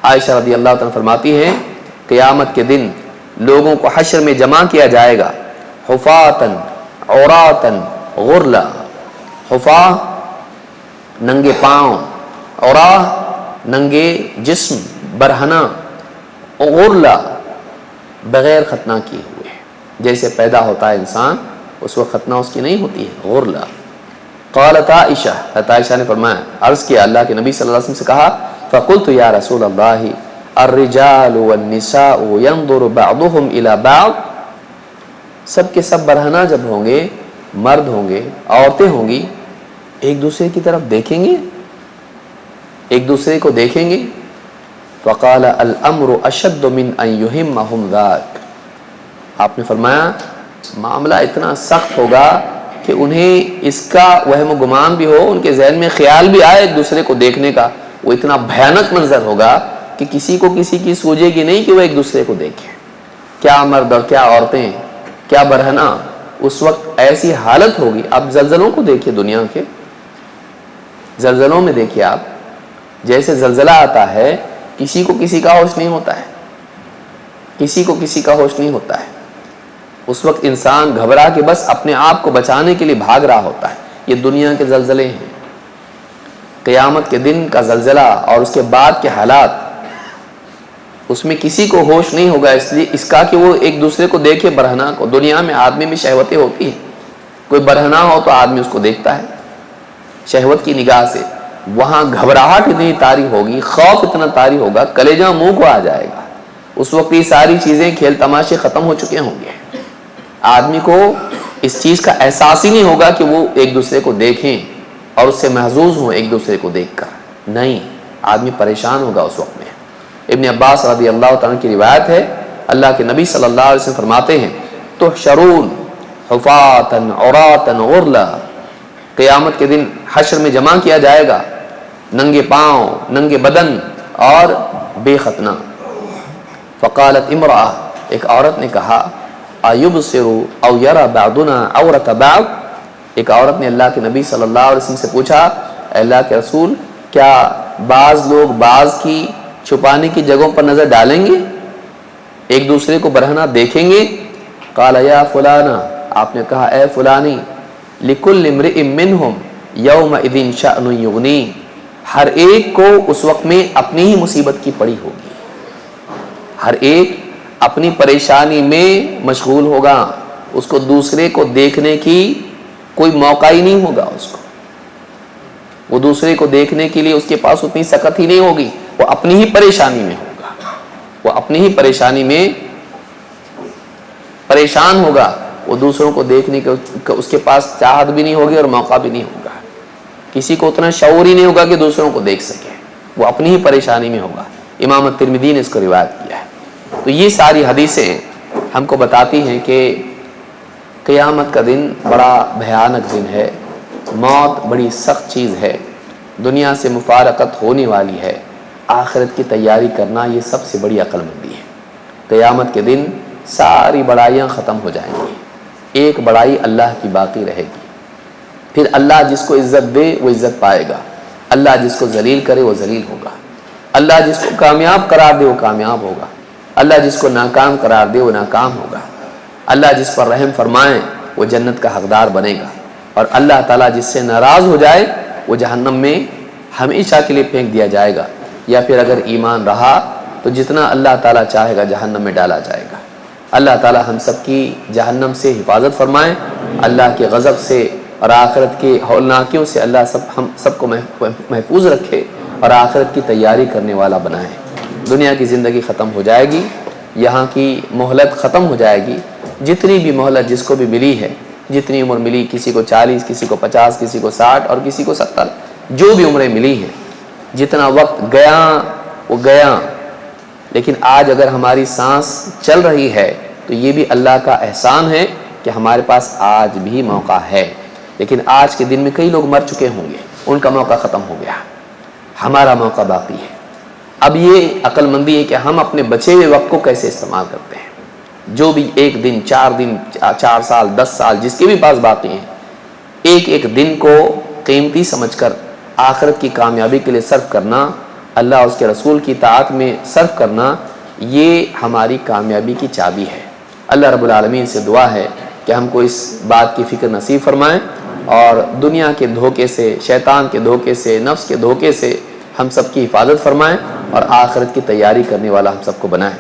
عائشہ رضی اللہ تعالیٰ فرماتی ہیں قیامت کے دن لوگوں کو حشر میں جمع کیا جائے گا، حفاة عراة غرلا، حفا ننگے پاؤں، عراہ ننگے جسم، برہنہ، غرلا بغیر ختنہ کیے ہوئے، جیسے پیدا ہوتا ہے انسان اس وقت ختنہ اس کی نہیں ہوتی ہے، غرلا۔ قالت عائشہ، عائشہ نے فرمایا، عرض کیا اللہ کے نبی صلی اللہ علیہ وسلم سے کہا فقلت یا رسول اللہ الرجال والنساء ينظر بعضهم الى بعض، سب کے سب برہنہ جب ہوں گے، مرد ہوں گے، عورتیں ہوں گی، ایک دوسرے کی طرف دیکھیں گے، ایک دوسرے کو دیکھیں گے۔ فقال الامر اشد من ان يهمهم ذاك، آپ نے فرمایا معاملہ اتنا سخت ہوگا کہ انہیں اس کا وہم و گمان بھی ہو، ان کے ذہن میں خیال بھی آئے ایک دوسرے کو دیکھنے کا، وہ اتنا بھیانک منظر ہوگا کہ کسی کو کسی کی سوجے گی نہیں کہ وہ ایک دوسرے کو دیکھے، کیا مرد اور کیا عورتیں، کیا برہنہ، اس وقت ایسی حالت ہوگی۔ اب زلزلوں کو دیکھیے، دنیا کے زلزلوں میں دیکھیے آپ، جیسے زلزلہ آتا ہے کسی کو کسی کا ہوش نہیں ہوتا ہے، کسی کو کسی کا ہوش نہیں ہوتا ہے، اس وقت انسان گھبرا کے بس اپنے آپ کو بچانے کے لیے بھاگ رہا ہوتا ہے۔ یہ دنیا کے زلزلے ہیں، قیامت کے دن کا زلزلہ اور اس کے بعد کے حالات، اس میں کسی کو ہوش نہیں ہوگا اس لیے اس کا کہ وہ ایک دوسرے کو دیکھے برہنہ کو۔ دنیا میں آدمی میں شہوتیں ہوتی ہیں، کوئی برہنہ ہو تو آدمی اس کو دیکھتا ہے شہوت کی نگاہ سے، وہاں گھبراہٹ اتنی طاری ہوگی، خوف اتنا طاری ہوگا، کلیجہ منہ کو آ جائے گا، اس وقت یہ ساری چیزیں کھیل تماشے ختم ہو چکے ہوں گے، آدمی کو اس چیز کا احساس ہی نہیں ہوگا کہ وہ ایک دوسرے کو دیکھیں اور اس سے محظوظ ہوں ایک دوسرے کو دیکھ کر، نہیں، آدمی پریشان ہوگا اس وقت میں۔ ابن عباس رضی اللہ تعالیٰ کی روایت ہے، اللہ کے نبی صلی اللہ علیہ وسلم فرماتے ہیں تحشرون حفاة عراة غرلا، قیامت کے دن حشر میں جمع کیا جائے گا ننگے پاؤں، ننگے بدن اور بے ختنہ۔ فقالت امرأہ، ایک عورت نے کہا ایبصر او یرى بعضنا عورت بعض، ایک عورت نے اللہ کے نبی صلی اللہ علیہ وسلم سے پوچھا اے اللہ کے رسول کیا بعض لوگ بعض کی چھپانے کی جگہوں پر نظر ڈالیں گے، ایک دوسرے کو برہنہ دیکھیں گے؟ قال یا فلانا، آپ نے کہا اے فلانی، لکل امرئ منہم یومئذ شأن یغنی، ہر ایک کو اس وقت میں اپنی ہی مصیبت کی پڑی ہوگی، ہر ایک اپنی پریشانی میں مشغول ہوگا، اس کو دوسرے کو دیکھنے کی کوئی موقع ہی نہیں ہوگا، اس کو وہ دوسرے کو دیکھنے کے لیے اس کے پاس اتنی سکت ہی نہیں ہوگی، وہ اپنی ہی پریشانی میں ہوگا، وہ اپنی ہی پریشانی میں پریشان ہوگا، وہ دوسروں کو دیکھنے کے اس کے پاس چاہت بھی نہیں ہوگی اور موقع بھی نہیں ہوگا. کسی کو اتنا شعور ہی نہیں ہوگا کہ دوسروں کو دیکھ سکے, وہ اپنی ہی پریشانی میں ہوگا. امام ترمذی نے اس کو روایت کیا ہے. تو یہ ساری حدیثیں ہم کو بتاتی ہیں کہ قیامت کا دن بڑا بھیانک دن ہے, موت بڑی سخت چیز ہے, دنیا سے مفارقت ہونے والی ہے. آخرت کی تیاری کرنا یہ سب سے بڑی عقل مندی ہے. قیامت کے دن ساری بڑائیاں ختم ہو جائیں گی, ایک بڑائی اللہ کی باقی رہے گی. پھر اللہ جس کو عزت دے وہ عزت پائے گا, اللہ جس کو ذلیل کرے وہ ذلیل ہوگا, اللہ جس کو کامیاب قرار دے وہ کامیاب ہوگا, اللہ جس کو ناکام قرار دے وہ ناکام ہوگا, اللہ جس پر رحم فرمائے وہ جنت کا حقدار بنے گا, اور اللہ تعالیٰ جس سے ناراض ہو جائے وہ جہنم میں ہمیشہ کے لیے پھینک دیا جائے گا, یا پھر اگر ایمان رہا تو جتنا اللہ تعالیٰ چاہے گا جہنم میں ڈالا جائے گا. اللہ تعالیٰ ہم سب کی جہنم سے حفاظت فرمائے, اللہ کے غضب سے اور آخرت کی ہولناکیوں سے اللہ ہم سب کو محفوظ رکھے اور آخرت کی تیاری کرنے والا بنائے. دنیا کی زندگی ختم ہو جائے گی, یہاں کی مہلت ختم ہو جائے گی. جتنی بھی مہلت جس کو بھی ملی ہے, جتنی عمر ملی, کسی کو 40, کسی کو 50, کسی کو 60 اور کسی کو 70, جو بھی عمریں ملی ہیں, جتنا وقت گیا وہ گیا. لیکن آج اگر ہماری سانس چل رہی ہے تو یہ بھی اللہ کا احسان ہے کہ ہمارے پاس آج بھی موقع ہے. لیکن آج کے دن میں کئی لوگ مر چکے ہوں گے, ان کا موقع ختم ہو گیا, ہمارا موقع باقی ہے. اب یہ عقل مندی ہے کہ ہم اپنے بچے ہوئے وقت کو کیسے استعمال کرتے ہیں. جو بھی ایک دن, 4 سال, 10 سال جس کے بھی پاس باقی ہیں, ایک ایک دن کو قیمتی سمجھ کر آخرت کی کامیابی کے لیے صرف کرنا, اللہ اور اس کے رسول کی اطاعت میں صرف کرنا, یہ ہماری کامیابی کی چابی ہے. اللہ رب العالمین سے دعا ہے کہ ہم کو اس بات کی فکر نصیب فرمائیں اور دنیا کے دھوکے سے, شیطان کے دھوکے سے, نفس کے دھوکے سے ہم سب کی حفاظت فرمائیں اور آخرت کی تیاری کرنے والا ہم سب کو بنائیں.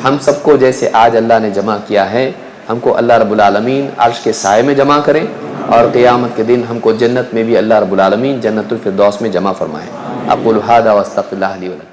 ہم سب کو جیسے آج اللہ نے جمع کیا ہے, ہم کو اللہ رب العالمین عرش کے سائے میں جمع کریں, اور قیامت کے دن ہم کو جنت میں بھی اللہ رب العالمین جنت الفردوس میں جمع فرمائیں. اقول ھذا واستغفر اللہ لی ولکم.